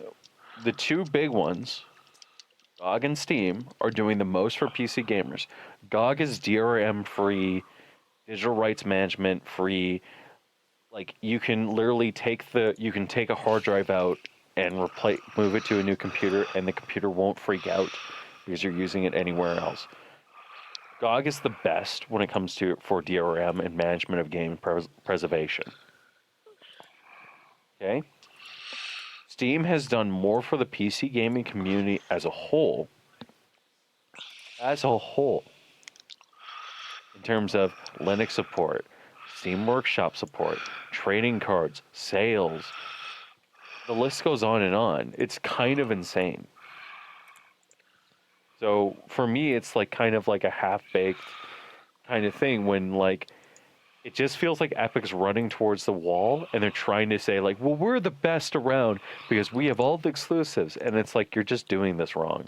the 2 big ones, GOG and Steam, are doing the most for PC gamers, GOG is DRM free, digital rights management free. Like you can literally take a hard drive out and move it to a new computer, and the computer won't freak out because you're using it anywhere else. GOG is the best when it comes for DRM and management of game preservation. Okay? Steam has done more for the PC gaming community as a whole. In terms of Linux support, Steam Workshop support, trading cards, sales. The list goes on and on. It's kind of insane. So for me, it's like kind of like a half-baked kind of thing when like it just feels like Epic's running towards the wall and they're trying to say like, well, we're the best around because we have all the exclusives, and it's like you're just doing this wrong.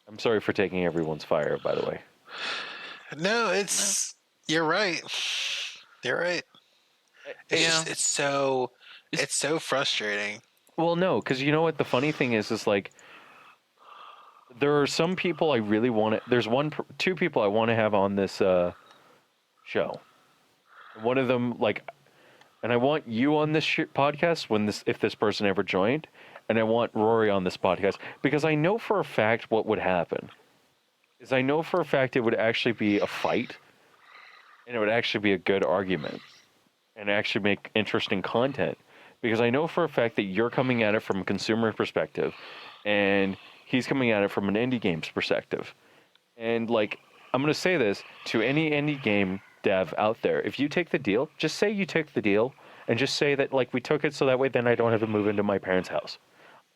I'm sorry for taking everyone's fire, by the way. No, you're right. You're right. It's so frustrating. Well, no, because you know what the funny thing is like there are some people I really want to. There's 2 people I want to have on this show. One of them, like, and I want you on this podcast if this person ever joined, and I want Rory on this podcast because I know for a fact what would happen. I know for a fact it would actually be a fight, and it would actually be a good argument, and actually make interesting content. Because I know for a fact that you're coming at it from a consumer perspective, and he's coming at it from an indie games perspective. And like, I'm going to say this to any indie game dev out there. If you take the deal, just say you took the deal, and just say that like we took it so that way then I don't have to move into my parents' house.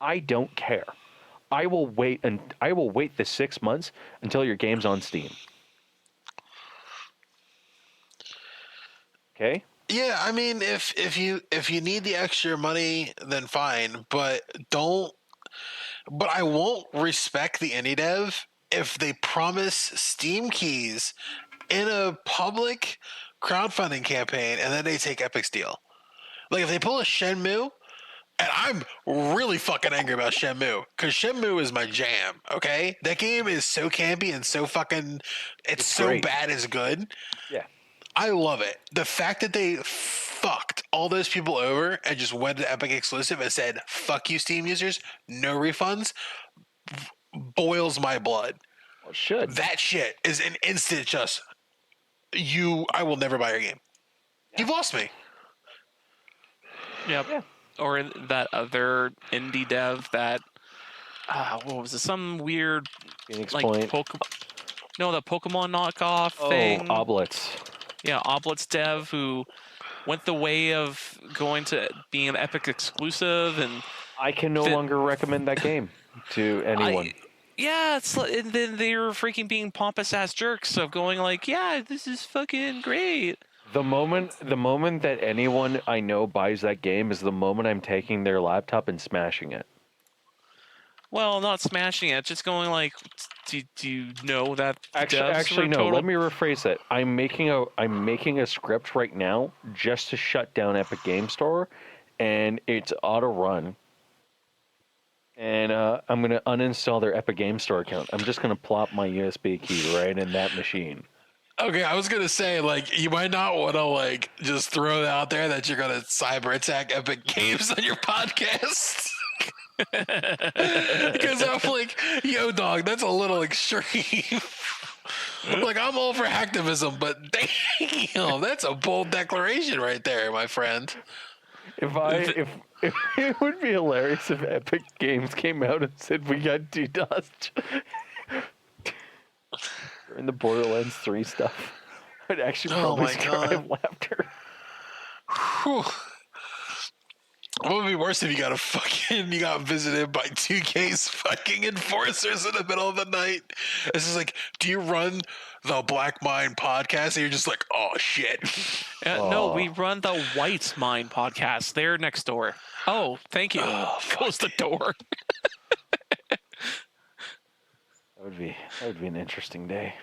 I don't care. I will wait the 6 months until your game's on Steam. Okay? Yeah, I mean, if you need the extra money, then fine, but don't. But I won't respect the indie dev if they promise Steam keys in a public crowdfunding campaign and then they take Epic's deal. Like if they pull a Shenmue, and I'm really fucking angry about Shenmue because Shenmue is my jam. Okay, that game is so campy and so fucking. It's so great. bad it's good. Yeah. I love it. The fact that they fucked all those people over and just went to Epic Exclusive and said, fuck you, Steam users, no refunds, boils my blood. Well, it should. That shit is an instant just, I will never buy your game. Yeah. You've lost me. Yep. Yeah. Or that other indie dev that, what was it? Some weird, Phoenix like, Point. the Pokemon knockoff thing. Oh, Oblets. Yeah, Oblets dev who went the way of going to being an Epic exclusive, and I can no longer recommend that game to anyone. And then they're freaking being pompous ass jerks of going like, yeah, this is fucking great. The moment that anyone I know buys that game is the moment I'm taking their laptop and smashing it. Well, not smashing it, just going like, do you know that the Actually, devs no. total? Let me rephrase that. I'm making a script right now just to shut down Epic Game Store, and it's auto run. And I'm gonna uninstall their Epic Game Store account. I'm just gonna plop my USB key right in that machine. Okay, I was gonna say, like, you might not want to, like, just throw it out there that you're gonna cyber attack Epic Games on your podcast. Because I'm like, yo, dog, that's a little extreme. Like, I'm all for hacktivism, but damn, that's a bold declaration right there, my friend. If it would be hilarious if Epic Games came out and said we got DDoS during the Borderlands 3 stuff. I'd actually Oh probably my cry God. of laughter. Whew. What would be worse if you got visited by 2K's fucking enforcers in the middle of the night? This is like, do you run the Black Mind podcast? And you're just like, oh shit. No, we run the White Mind podcast. They're next door. Oh, thank you. Close the door. That would be an interesting day.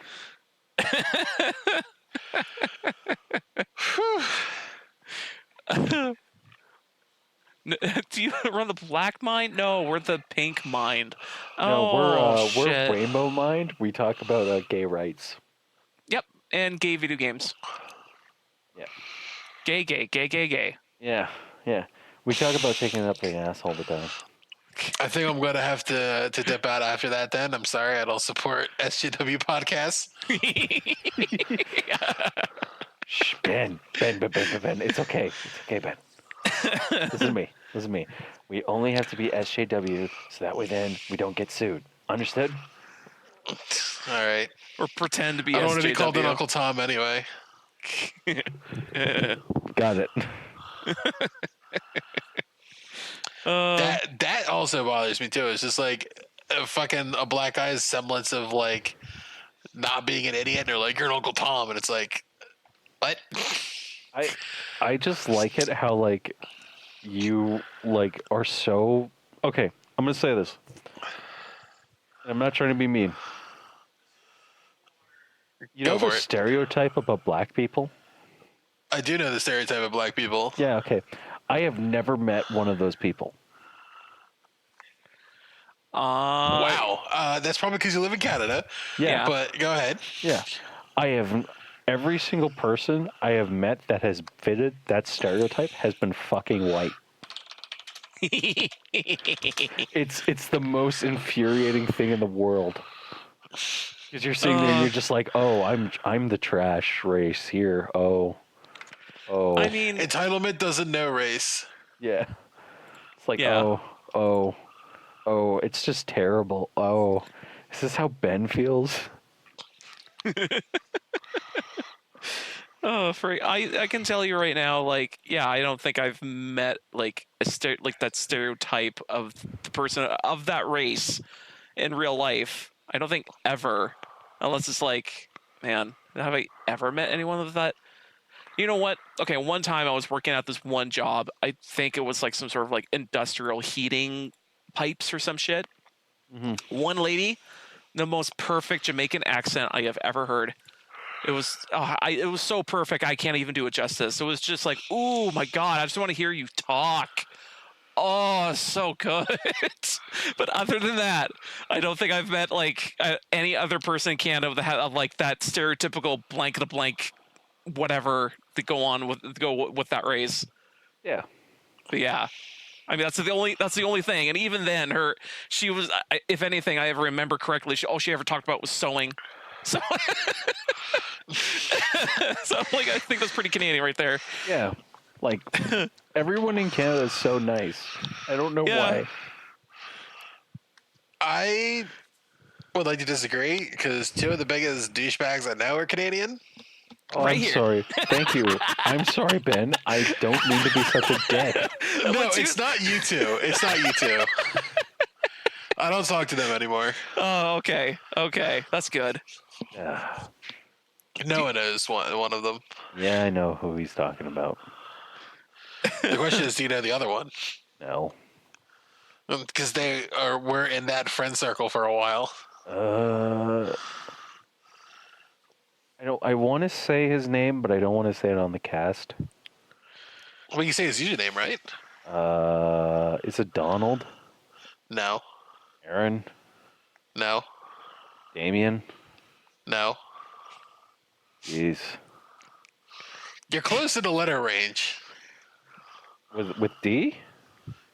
Do you run the Black Mind? No, we're the Pink Mind. No, Oh, we're shit. Rainbow Mind. We talk about gay rights. Yep, and gay video games. Yeah. Gay. Yeah. We talk about taking it up the ass all the time. I think I'm gonna have to dip out after that. Then I'm sorry, I don't support SJW podcasts. Shh, Ben. It's okay. Ben. Listen to me. We only have to be SJW, so that way then we don't get sued. Understood? All right. Or pretend to be I don't want to be called an SJW. Uncle Tom anyway. Got it. That also bothers me too. It's just like a black guy's semblance of like not being an idiot, and they're like, "You're an Uncle Tom," and it's like, what? I just like it how like you like are so okay. I'm gonna say this. I'm not trying to be mean. You Go know the for it. stereotype about black people? I do know the stereotype of black people. Yeah, okay. I have never met one of those people. Wow, that's probably because you live in Canada. Yeah. But go ahead. Yeah. I have every single person I have met that has fitted that stereotype has been fucking white. It's the most infuriating thing in the world. Because you're sitting there and you're just like, oh, I'm the trash race here. Oh. I mean, Entitlement doesn't know race. Yeah. It's like, Yeah. oh, it's just terrible. Oh, is this how Ben feels? I can tell you right now, like, yeah, I don't think I've met like that stereotype of the person of that race in real life. I don't think ever, unless it's like, man, have I ever met anyone of that? You know what? Okay, one time I was working at this one job. I think it was like some sort of like industrial heating pipes or some shit. Mm-hmm. One lady, the most perfect Jamaican accent I have ever heard. It was it was so perfect I can't even do it justice. It was just like, oh my god, I just want to hear you talk. Oh, so good. But other than that, I don't think I've met like any other person in Canada that had like that stereotypical blank to blank whatever to go with that race. Yeah. But yeah. I mean, that's the only thing. And even then, she was, if anything, I ever remember correctly, all she ever talked about was sewing. So, so like, I think that's pretty Canadian right there. Yeah. Like, everyone in Canada is so nice. I don't know why. I would like to disagree because two of the biggest douchebags I know are Canadian. Oh, Right I'm here. sorry. Thank you. I'm sorry, Ben. I don't mean to be such a dick. No, it's not you two. It's not you two. I don't talk to them anymore. Oh, okay. That's good. No one knows one of them. Yeah, I know who he's talking about. The question is, do you know the other one? No. Because we're in that friend circle for a while. Uh, I don't. I want to say his name, but I don't want to say it on the cast. Well, you say his username, right? Is it Donald? No. Aaron? No. Damien? No. Jeez. You're close to the letter range. With D?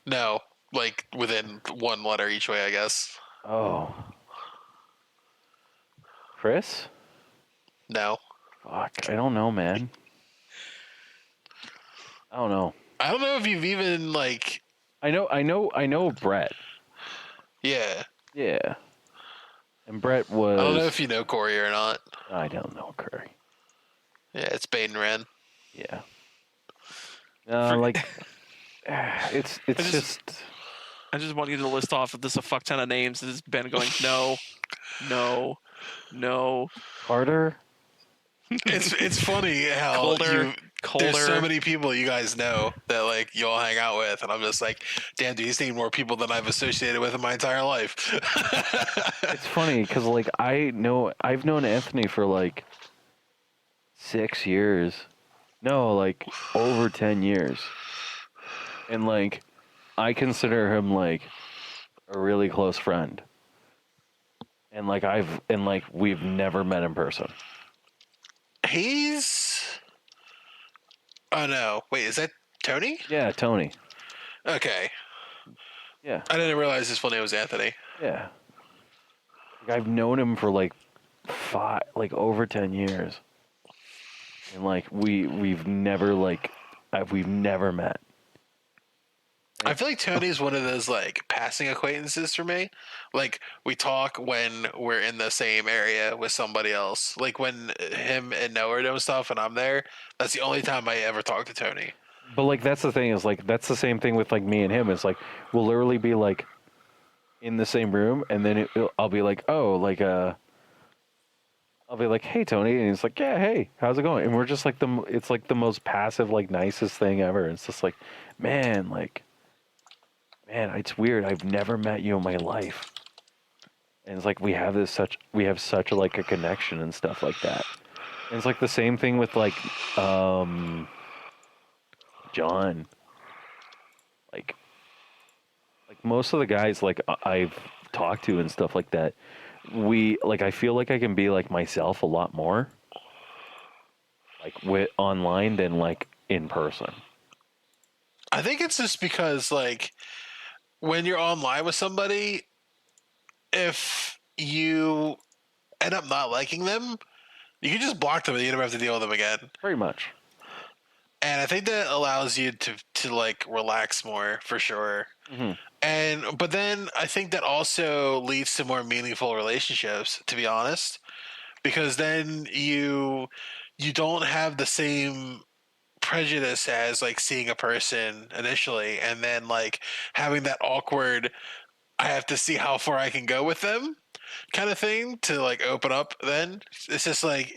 No. Like within one letter each way, I guess. Oh. Chris? No. Fuck. I don't know, man. I don't know. I don't know if you've even like. I know Brett. Yeah. Yeah. And Brett was. I don't know if you know Corey or not. I don't know Curry. Yeah, it's Baden Ren. Yeah. Like, it's just. I just want you to list off this a fuck ton of names. This has been going no, no, no. Carter? It's funny how Colder. there's so many people you guys know that like you all hang out with, and I'm just like, damn, dude, you've seen more people than I've associated with in my entire life. It's funny because like I've known Anthony for like 6 years. No, like over 10 years. And like I consider him like a really close friend. And like we've never met in person. He's. Oh no! Wait, is that Tony? Yeah, Tony. Okay, Yeah. I didn't realize his full name was Anthony. Yeah. Like, I've known him for like over 10 years. And like we've never met. I feel like Tony's one of those like passing acquaintances for me. Like we talk when we're in the same area with somebody else. Like when him and Noah are doing stuff and I'm there. That's the only time I ever talk to Tony. But like that's the thing is like that's the same thing with like me and him. It's like we'll literally be like in the same room, and then I'll be like, oh, like I'll be like, hey Tony, and he's like, yeah, hey, how's it going? And we're just like it's like the most passive, like nicest thing ever. It's just like, man, it's weird. I've never met you in my life, and it's like we have such like a connection and stuff like that. And it's like the same thing with like John. Like most of the guys like I've talked to and stuff like that, I feel like I can be like myself a lot more like with online than like in person. I think it's just because like when you're online with somebody, if you end up not liking them, you can just block them and you don't have to deal with them again. Pretty much. And I think that allows you to like relax more for sure. Mm-hmm. But then I think that also leads to more meaningful relationships, to be honest, because then you don't have the same prejudice as like seeing a person initially and then like having that awkward I have to see how far I can go with them kind of thing to like open up. Then it's just like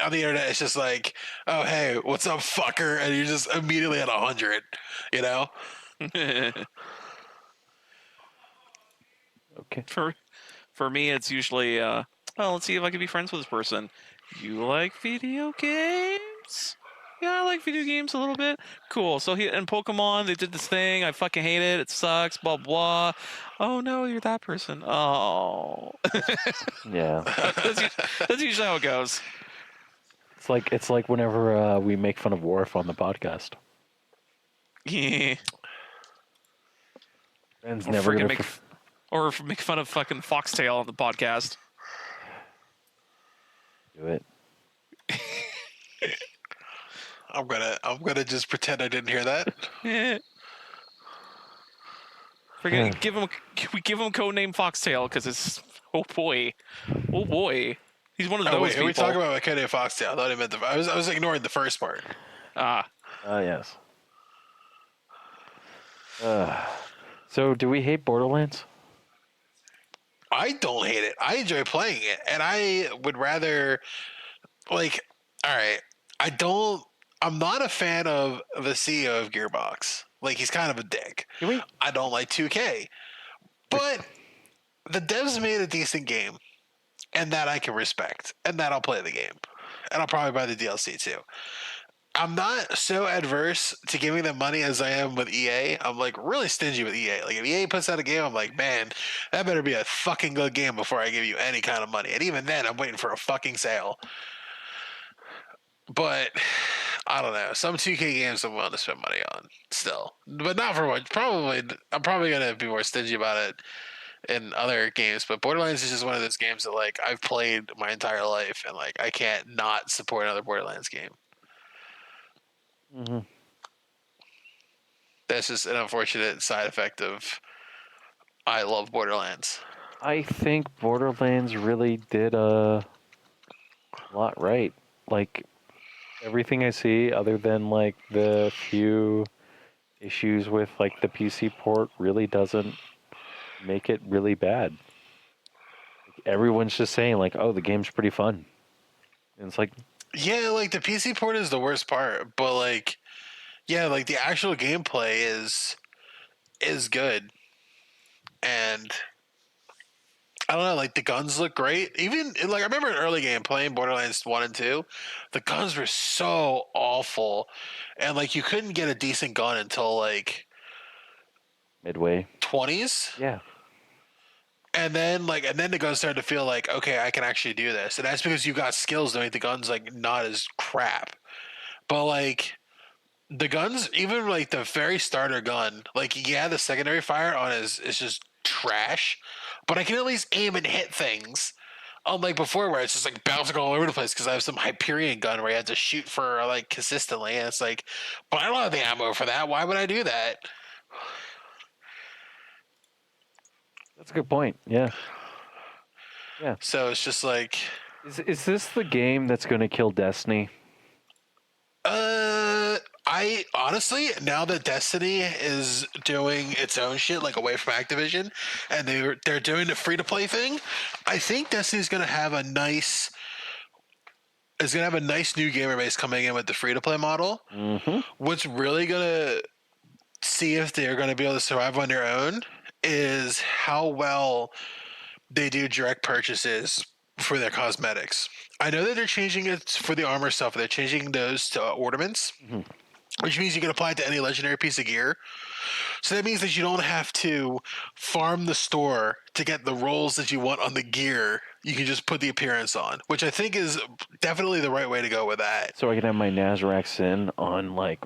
on the internet it's just like, oh hey, what's up fucker, and you're just immediately at 100, you know. Okay. For me, it's usually well, let's see if I can be friends with this person. You like video games? Yeah, I like video games a little bit. Cool. So in Pokemon, they did this thing. I fucking hate it. It sucks. Blah blah. Oh no, you're that person. Oh. Yeah. That's usually how it goes. It's like whenever we make fun of Worf on the podcast. Yeah. Ben's Or never freaking gonna or make fun of fucking Foxtail on the podcast. do it. I'm gonna just pretend I didn't hear that. Yeah. Forget give him codename Foxtail because it's oh boy, he's one of those Oh wait, people. are we talking about my Cody Foxtail? I thought he meant I was ignoring the first part. Yes. So do we hate Borderlands? I don't hate it. I enjoy playing it, and I would rather like. All right, I'm not a fan of the CEO of Gearbox. Like he's kind of a dick. Can we? I don't like 2K, but the devs made a decent game. and that I can respect, and that I'll play the game, and I'll probably buy the DLC too. I'm not so adverse to giving them money as I am with EA. I'm like really stingy with EA. Like if EA puts out a game, I'm like, man, that better be a fucking good game before I give you any kind of money. And even then, I'm waiting for a fucking sale. But I don't know. Some 2K games I'm willing to spend money on still, but not for much. Probably, I'm probably gonna be more stingy about it in other games. But Borderlands is just one of those games that like I've played my entire life, and like I can't not support another Borderlands game. Mm-hmm. That's just an unfortunate side effect of I love Borderlands. I think Borderlands really did a lot right. Like everything I see, other than like the few issues with like the PC port, really doesn't make it really bad. Like, everyone's just saying like, "Oh, the game's pretty fun," and it's like, Yeah, like the PC port is the worst part, but like, yeah, like the actual gameplay is good, and I don't know, like the guns look great. Even like I remember an early game playing Borderlands 1 and 2, the guns were so awful. And like you couldn't get a decent gun until like midway. 20s. Yeah. And then the guns started to feel like, okay, I can actually do this. And that's because you got skills to make the guns like not as crap. But like the guns, even like the very starter gun, like yeah, the secondary fire on is just trash. But I can at least aim and hit things. Unlike before, where it's just like bouncing all over the place because I have some Hyperion gun where you have to shoot for like consistently, and it's like, but I don't have the ammo for that. Why would I do that? That's a good point. Yeah. Yeah. So it's just like, Is this the game that's going to kill Destiny? I honestly, now that Destiny is doing its own shit, like away from Activision, and they're doing the free to play thing, I think Destiny's gonna have a nice new gamer base coming in with the free to play model. Mm-hmm. What's really gonna see if they're gonna be able to survive on their own is how well they do direct purchases for their cosmetics. I know that they're changing it for the armor stuff. They're changing those to ornaments, Mm-hmm. which means you can apply it to any legendary piece of gear. So that means that you don't have to farm the store to get the rolls that you want on the gear. You can just put the appearance on, which I think is definitely the right way to go with that. So I can have my Nazarack Sin on like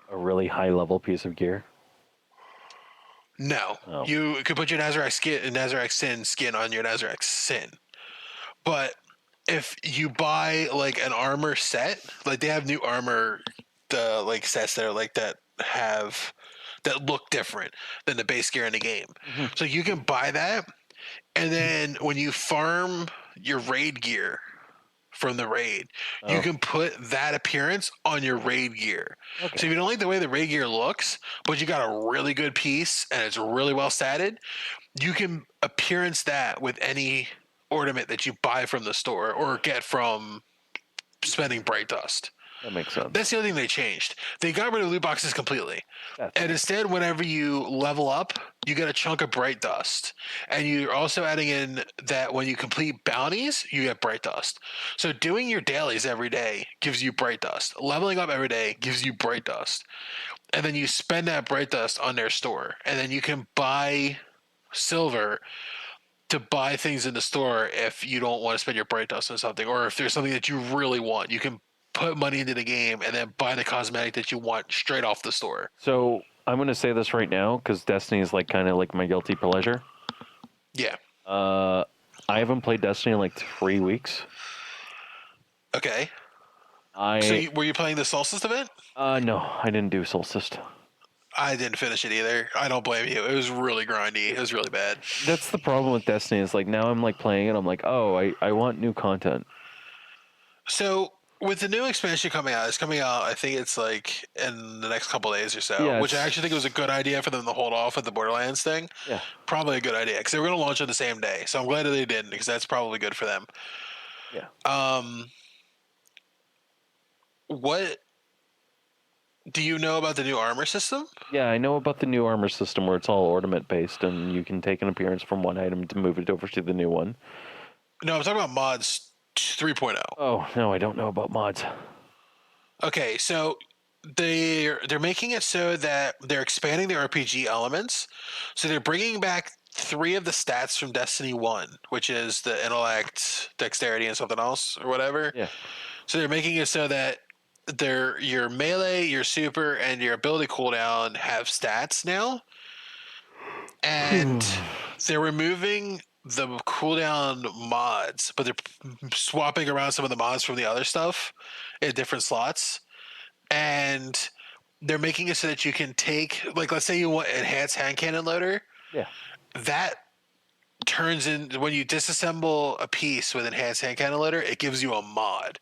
a really high level piece of gear. No, Oh. you could put your Nazarack Sin skin on your Nazarack Sin, but if you buy like an armor set, like they have new armor, the like sets that are like that look different than the base gear in the game. Mm-hmm. So you can buy that, and then when you farm your raid gear from the raid, you Oh. can put that appearance on your raid gear. Okay. So if you don't like the way the raid gear looks, but you got a really good piece and it's really well statted, you can appearance that with any ornament that you buy from the store or get from spending Bright Dust. That makes sense. That's the other thing they changed. They got rid of loot boxes completely. That's And instead, whenever you level up, you get a chunk of Bright Dust. And you're also adding in that when you complete bounties, you get Bright Dust. So doing your dailies every day gives you Bright Dust. Leveling up every day gives you Bright Dust. And then you spend that Bright Dust on their store. And then you can buy silver to buy things in the store if you don't want to spend your Bright Dust on something. Or if there's something that you really want, you can put money into the game and then buy the cosmetic that you want straight off the store. So I'm going to say this right now because Destiny is like kind of like my guilty pleasure. Yeah. I haven't played Destiny in like 3 weeks. Okay. I So were you playing the Solstice event? no, I didn't do Solstice. I didn't finish it either. I don't blame you. It was really grindy. It was really bad. That's the problem with Destiny is like now I'm like playing it. I'm like, oh, I want new content. So with the new expansion coming out, it's coming out, I think it's like in the next couple of days or so, Yeah, which I it's- actually think was a good idea for them to hold off with the Borderlands thing. Yeah. Probably a good idea because they were going to launch on the same day. So I'm glad that they didn't because that's probably good for them. Yeah. What do you know about the new armor system? Yeah, I know about the new armor system where it's all ornament based and you can take an appearance from one item to move it over to the new one. No, I'm talking about mods 3.0. Oh no, I don't know about mods. Okay, so they're making it so that they're expanding the RPG elements. So they're bringing back three of the stats from Destiny 1, which is the intellect, dexterity, and something else or whatever. Yeah. So they're making it so that your melee, your super, and your ability cooldown have stats now. And they're removing the cooldown mods, but they're swapping around some of the mods from the other stuff in different slots. And they're making it so that you can take, like, let's say you want enhanced hand cannon loader. Yeah. That turns in when you disassemble a piece with enhanced hand cannon loader, it gives you a mod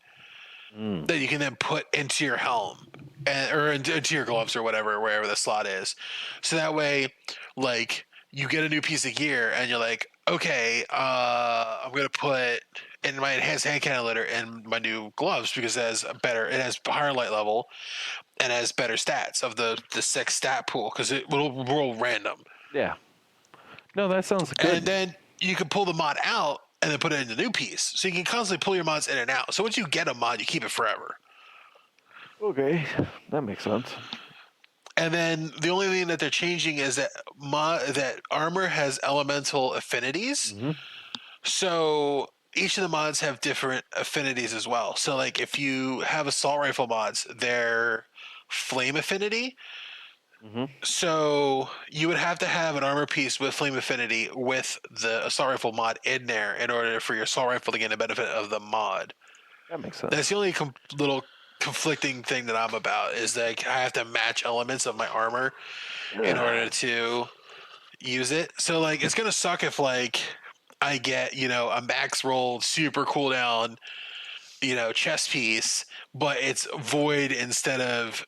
that you can then put into your helm or into your gloves or whatever, wherever the slot is. So that way, like, you get a new piece of gear and you're like, okay, I'm gonna put in my enhanced hand cannon loader and my new gloves because it has higher light level and has better stats of the 6 stat pool because it will roll random. Yeah. No, that sounds good. And then you can pull the mod out and then put it in the new piece. So you can constantly pull your mods in and out. So once you get a mod, you keep it forever. Okay, that makes sense. And then the only thing that they're changing is that that armor has elemental affinities. Mm-hmm. So each of the mods have different affinities as well. So like if you have assault rifle mods, they're flame affinity. Mm-hmm. So you would have to have an armor piece with flame affinity with the assault rifle mod in there in order for your assault rifle to gain the benefit of the mod. That makes sense. That's the only little conflicting thing that I'm about is like I have to match elements of my armor in order to use it. So like it's gonna suck if like I get a max rolled super cooldown chest piece, but it's void instead of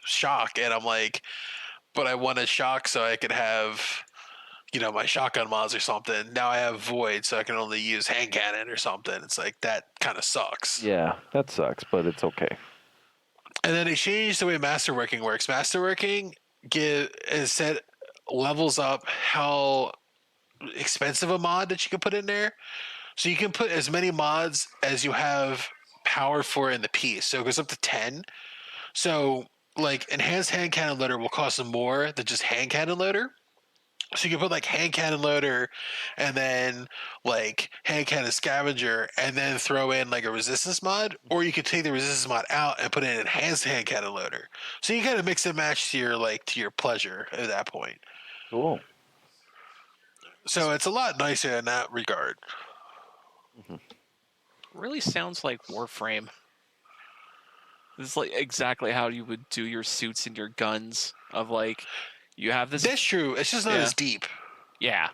shock, and I'm like, but I want a shock so I could have my shotgun mods or something. Now I have void, so I can only use hand cannon or something. It's like that kind of sucks. Yeah, that sucks, but it's okay. And then they changed the way masterworking works. Masterworking levels up how expensive a mod that you can put in there. So you can put as many mods as you have power for in the piece. So it goes up to 10. So like enhanced hand cannon loader will cost more than just hand cannon loader. So you can put like hand cannon loader and then like hand cannon scavenger and then throw in like a resistance mod, or you could take the resistance mod out and put in an enhanced hand cannon loader. So you kind of mix and match to your pleasure at that point. Cool. So it's a lot nicer in that regard. Really sounds like Warframe. This is like exactly how you would do your suits and your guns. Of like, you have this. That's true. It's just not as deep. Yeah.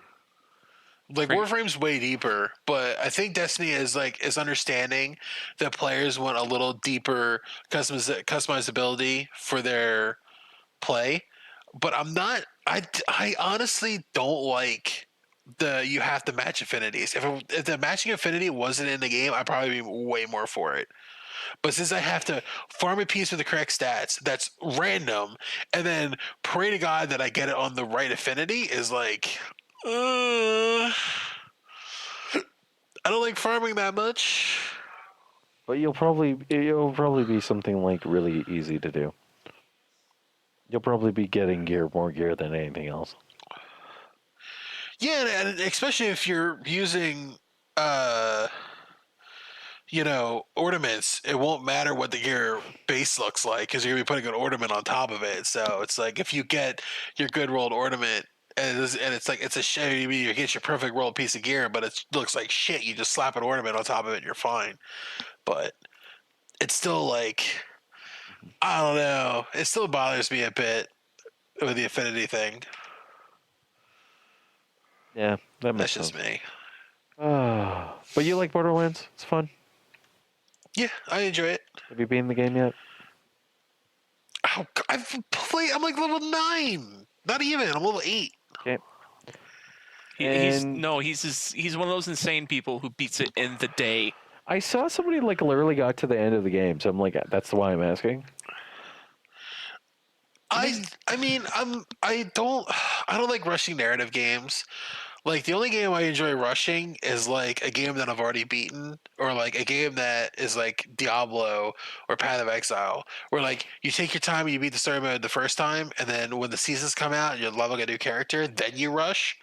Like Warframe's way deeper, but I think Destiny is understanding that players want a little deeper customizability for their play. But I'm not. I honestly don't like you have to match affinities. If the matching affinity wasn't in the game, I'd probably be way more for it. But since I have to farm a piece with the correct stats that's random and then pray to God that I get it on the right affinity is like, I don't like farming that much. But it'll probably be something like really easy to do. You'll probably be getting more gear than anything else. Yeah, and especially if you're using ornaments, it won't matter what the gear base looks like because you're gonna be putting an ornament on top of it. So it's like if you get your good rolled ornament and it's like it's a shame you get your perfect rolled piece of gear, but it looks like shit. You just slap an ornament on top of it, and you're fine. But it's still like I don't know. It still bothers me a bit with the affinity thing. Yeah, that makes That's sense. just me. But you like Borderlands? It's fun. Yeah, I enjoy it. Have you beaten the game yet? Oh, I've played. I'm like level 9. Not even. I'm level 8. Okay. He's one of those insane people who beats it in the day. I saw somebody like literally got to the end of the game, so I'm like, that's why I'm asking. I don't like rushing narrative games. Like the only game I enjoy rushing is like a game that I've already beaten, or like a game that is like Diablo or Path of Exile, where like you take your time and you beat the story mode the first time, and then when the seasons come out and you're leveling a new character, then you rush.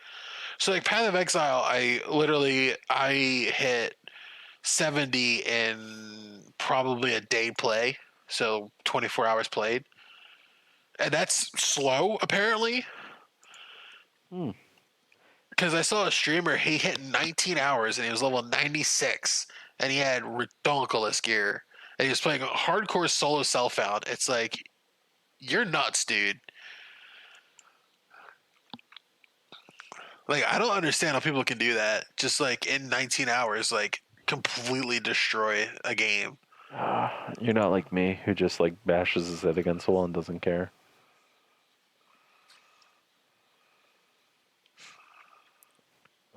So like Path of Exile, I hit 70 in probably a day play, so 24 hours played, and that's slow apparently. Hmm. Because I saw a streamer, he hit 19 hours and he was level 96 and he had redonkulous gear. And he was playing a hardcore solo self-found. It's like, you're nuts, dude. Like, I don't understand how people can do that. Just like in 19 hours, like completely destroy a game. You're not like me, who just like bashes his head against the wall and doesn't care.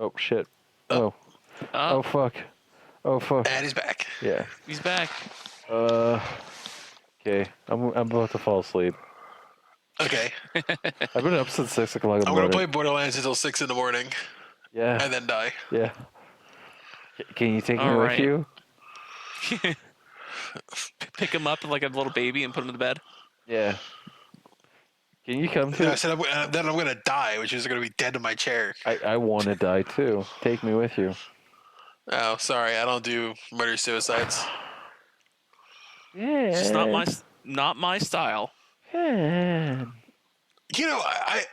Oh shit! Oh, oh fuck! Oh fuck! And he's back. Yeah. He's back. Okay. I'm about to fall asleep. Okay. I've been up since 6 o'clock in the I'm going to morning. play Borderlands until 6 in the morning Yeah. and then die. Yeah. Can you take me All with right. you? Pick him up like a little baby and put him in the bed. Yeah. Can you come No, I to? said then I'm going to die, which is going to be dead in my chair. I want to die too. Take me with you. Oh, sorry. I don't do murder-suicides. Yeah. It's just not my style. Yeah. You know,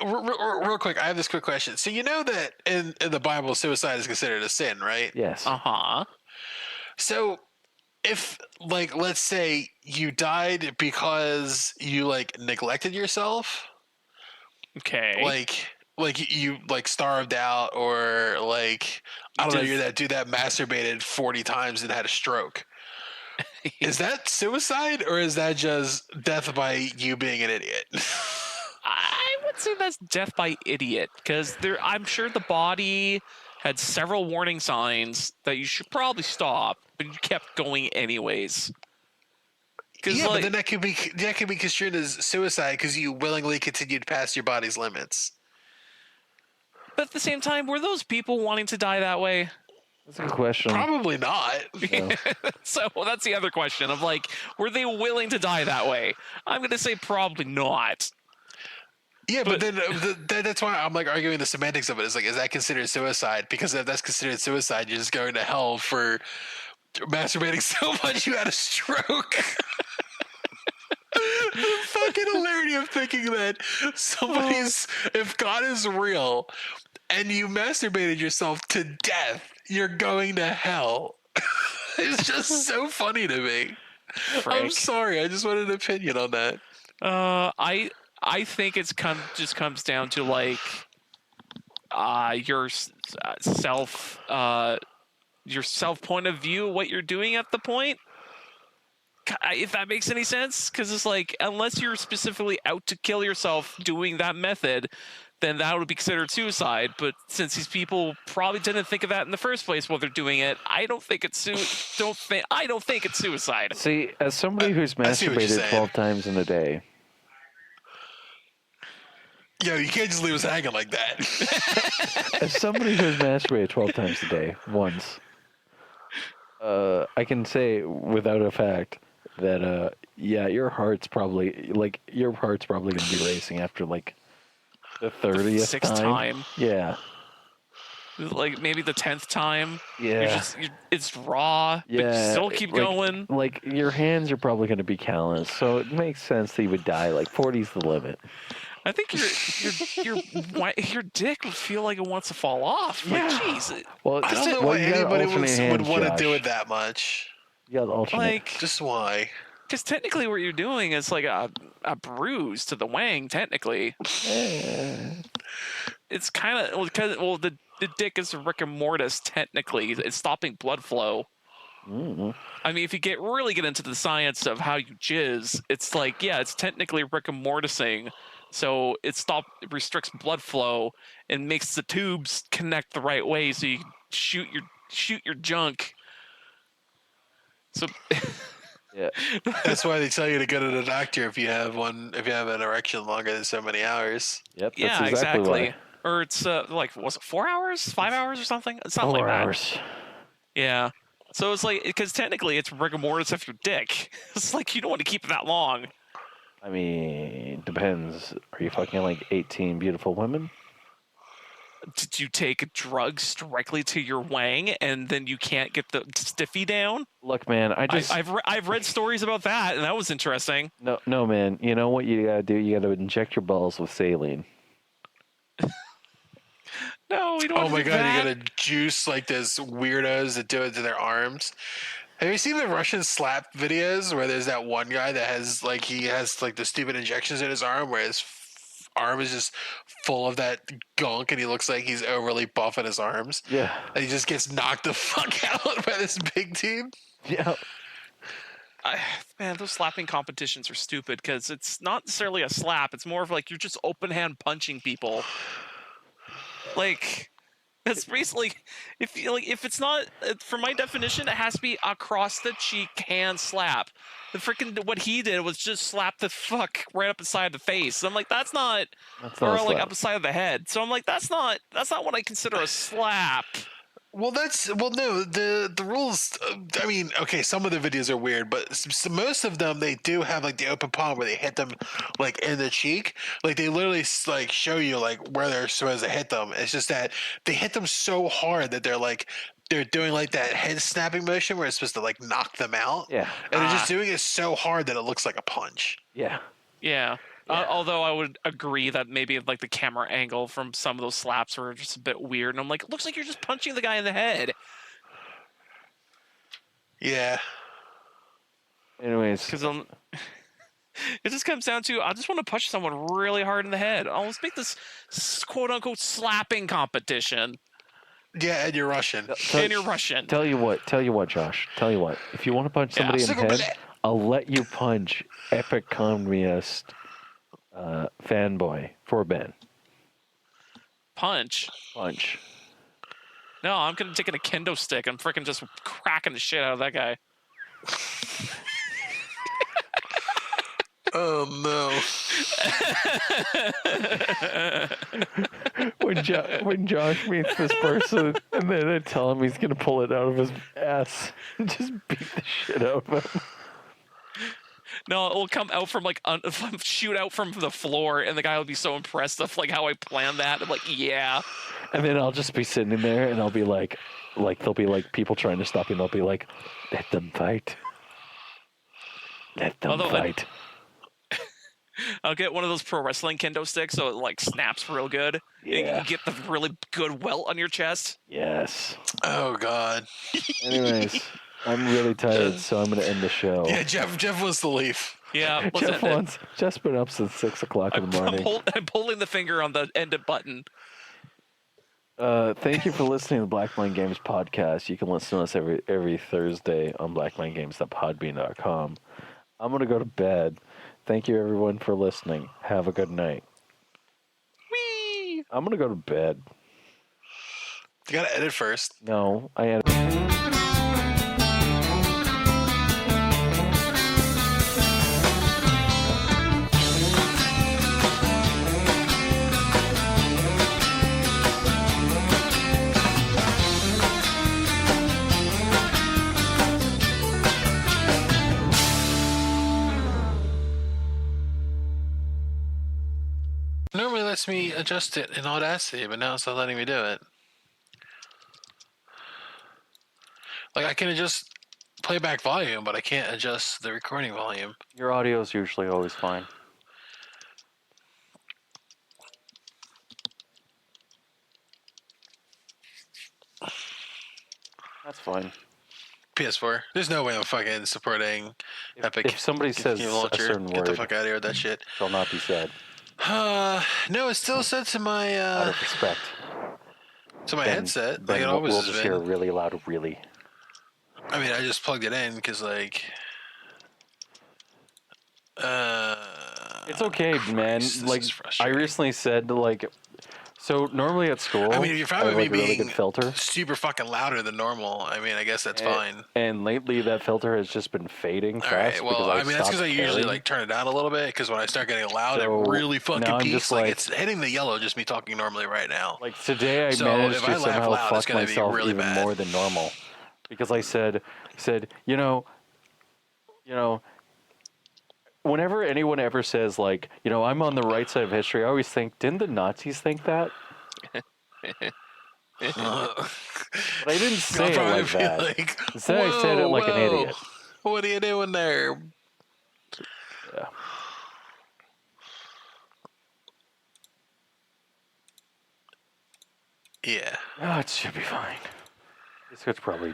real quick, I have this quick question. So you know that in the Bible, suicide is considered a sin, right? Yes. Uh-huh. So if, like, let's say you died because you like neglected yourself, Okay. like you like starved out, or like I don't know, you're that dude that masturbated 40 times and had a stroke. Is that suicide, or is that just death by you being an idiot? I would say that's death by idiot, because I'm sure the body had several warning signs that you should probably stop, but you kept going anyways. Yeah, but then that could be construed as suicide because you willingly continued past your body's limits. But at the same time, were those people wanting to die that way? That's a good question. Probably not. No. So that's the other question of like, were they willing to die that way? I'm going to say probably not. Yeah, but then that's why I'm like arguing the semantics of it. It's like, is that considered suicide? Because if that's considered suicide, you're just going to hell for masturbating so much you had a stroke. The fucking hilarity of thinking that if God is real and you masturbated yourself to death, you're going to hell. It's just so funny to me. Frank. I'm sorry. I just wanted an opinion on that. I think just comes down to like your self point of view, what you're doing at the point. If that makes any sense, because it's like, unless you're specifically out to kill yourself doing that method, then that would be considered suicide. But since these people probably didn't think of that in the first place while they're doing it, I don't think it's suicide. See, as somebody who's I see what you're masturbated saying. 12 times in a day, Yo, you can't just leave us hanging like that. as somebody who's masturbated 12 times a day, once, I can say without a fact that, yeah, your heart's probably going to be racing after like the 30th sixth time. Yeah. Like maybe the 10th time. Yeah. It's raw, but you still keep going. Like your hands are probably going to be calloused, so it makes sense that you would die. Like 40's the limit. I think your dick would feel like it wants to fall off. Like, jeez. Well, I don't know why you gotta anybody alternate would want to hands, do Josh. it that much. You got alternate. Like, Just why? because technically what you're doing is like a bruise to the wang, technically. It's kind of, the dick is rigor mortis, technically. It's stopping blood flow. Mm-hmm. I mean, if you really get into the science of how you jizz, it's like, yeah, it's technically rigor mortising. So it restricts blood flow and makes the tubes connect the right way, so you can shoot your junk. So Yeah. That's why they tell you to go to the doctor if you have an erection longer than so many hours. Yep. That's yeah, exactly. exactly. Why. or it's like was it 4 hours, 5 hours, or something? It's not like 4 that. hours. Yeah. So it's like because technically it's rigor mortis of your dick. It's like you don't want to keep it that long. I mean, depends. Are you fucking like 18 beautiful women? Did you take drugs directly to your wang and then you can't get the stiffy down? Look, man, I've read stories about that and that was interesting. No, man. You know what you gotta do? You gotta inject your balls with saline. No, we don't. Oh have to my do god, that. you're gonna juice like those weirdos that do it to their arms. Have you seen the Russian slap videos where there's that one guy that has like the stupid injections in his arm where his arm is just full of that gunk and he looks like he's overly buff in his arms. Yeah. And he just gets knocked the fuck out by this big team. Yeah. Man, those slapping competitions are stupid because it's not necessarily a slap. It's more of like you're just open hand punching people. Like that's basically if it's not for my definition, it has to be across the cheek hand slap. The freaking what he did was just slap the fuck right up inside the face. I'm like that's not a or like slap. up inside of the head. So I'm like that's not what I consider a slap. No, the rules. I mean, okay, some of the videos are weird, but most of them they do have like the open palm where they hit them like in the cheek. Like they literally like show you like where they're supposed to hit them. It's just that they hit them so hard that they're doing like that head snapping motion where it's supposed to like knock them out. Yeah. And they're just doing it so hard that it looks like a punch. Yeah. Yeah. Yeah. Although I would agree that maybe like the camera angle from some of those slaps were just a bit weird, and I'm like, it looks like you're just punching the guy in the head. Yeah. Anyways, Because it just comes down to I just want to punch someone really hard in the head. Oh, let's make this quote unquote slapping competition. Yeah, and you're Russian. And you're Russian. Tell you what, Josh. Tell you what. If you want to punch somebody in the head, I'll let you punch Epic Communist fanboy for Ben. Punch. No, I'm gonna take a kendo stick and freaking just cracking the shit out of that guy. Oh no. when Josh meets this person and then I tell him he's gonna pull it out of his ass and just beat the shit out of him. No, it will come out from like shoot out from the floor, and the guy will be so impressed of like how I planned that. I'm like, yeah. And then I'll just be sitting there, and I'll be like there'll be like people trying to stop you, and they'll be like, "Let them fight. Let them fight." I'll get one of those pro wrestling kendo sticks, so it like snaps real good. Yeah. You get the really good welt on your chest. Yes. Oh god. Anyways, I'm really tired, so I'm gonna end the show. Yeah, Jeff wants to leave. Yeah, Jeff's been up since 6 o'clock in the morning. I'm pulling the finger on the end button. Thank you for listening to the Black Mind Games podcast. You can listen to us every Thursday on blackmindgames.podbean.com. I'm gonna go to bed. Thank you everyone for listening. Have a good night. Whee! I'm gonna go to bed. You gotta edit first. No, I had. Normally lets me adjust it in Audacity, but now it's not letting me do it. Like I can adjust playback volume, but I can't adjust the recording volume. Your audio is usually always fine. That's fine. PS4. There's no way I'm fucking supporting Epic. If somebody says a certain get the word, fuck out of here with that shit. shall not be said. No, it's still set to my Out of respect. headset. Then Like it we'll always just has hear been. really loud, really. I mean, I just plugged it in because like. It's okay, man. Christ, this Like is I frustrating. recently said, like So normally at school, I mean, if you're fine I have with me like a really being good filter. super fucking louder than normal, I mean, I guess that's fine. And lately, that filter has just been fading All fast right. Well, because I I mean, that's because stopped I usually caring. like turn it down a little bit because when I start getting loud, So it really now fucking I'm peaks. just Like like- it's hitting the yellow, just me talking normally right now. Like today, I So managed if to I laugh somehow loud, it's fuck gonna be myself really even bad. more than normal, because I said, you know, whenever anyone ever says like, I'm on the right side of history, I always think, didn't the Nazis think that? But I didn't I'll say it probably like be that. like, Instead, I said it like an whoa, idiot. what are you doing there? Yeah. Yeah. Oh, it should be fine. Discord's probably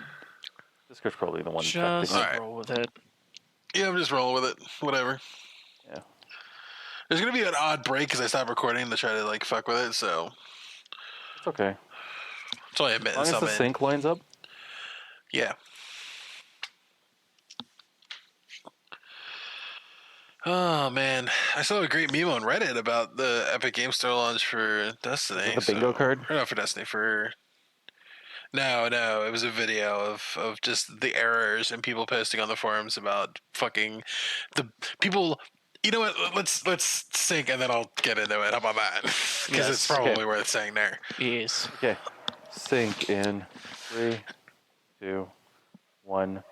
the one Just affecting it. Alright. roll with it. Yeah, I'm just rolling with it. Whatever. Yeah. There's gonna be an odd break because I stopped recording to try to like fuck with it. So It's okay. it's only a minute. As long as the sync lines up. Yeah. Oh man, I saw a great meme on Reddit about the Epic Game Store launch for Destiny. Is it the bingo card? Or not for Destiny, for no, it was a video of just the errors and people posting on the forums about fucking the people. You know what? Let's sync and then I'll get into it. How about that? Because Yes. it's probably Okay. worth saying there. Yes. Okay. Sync in 3, 2, 1.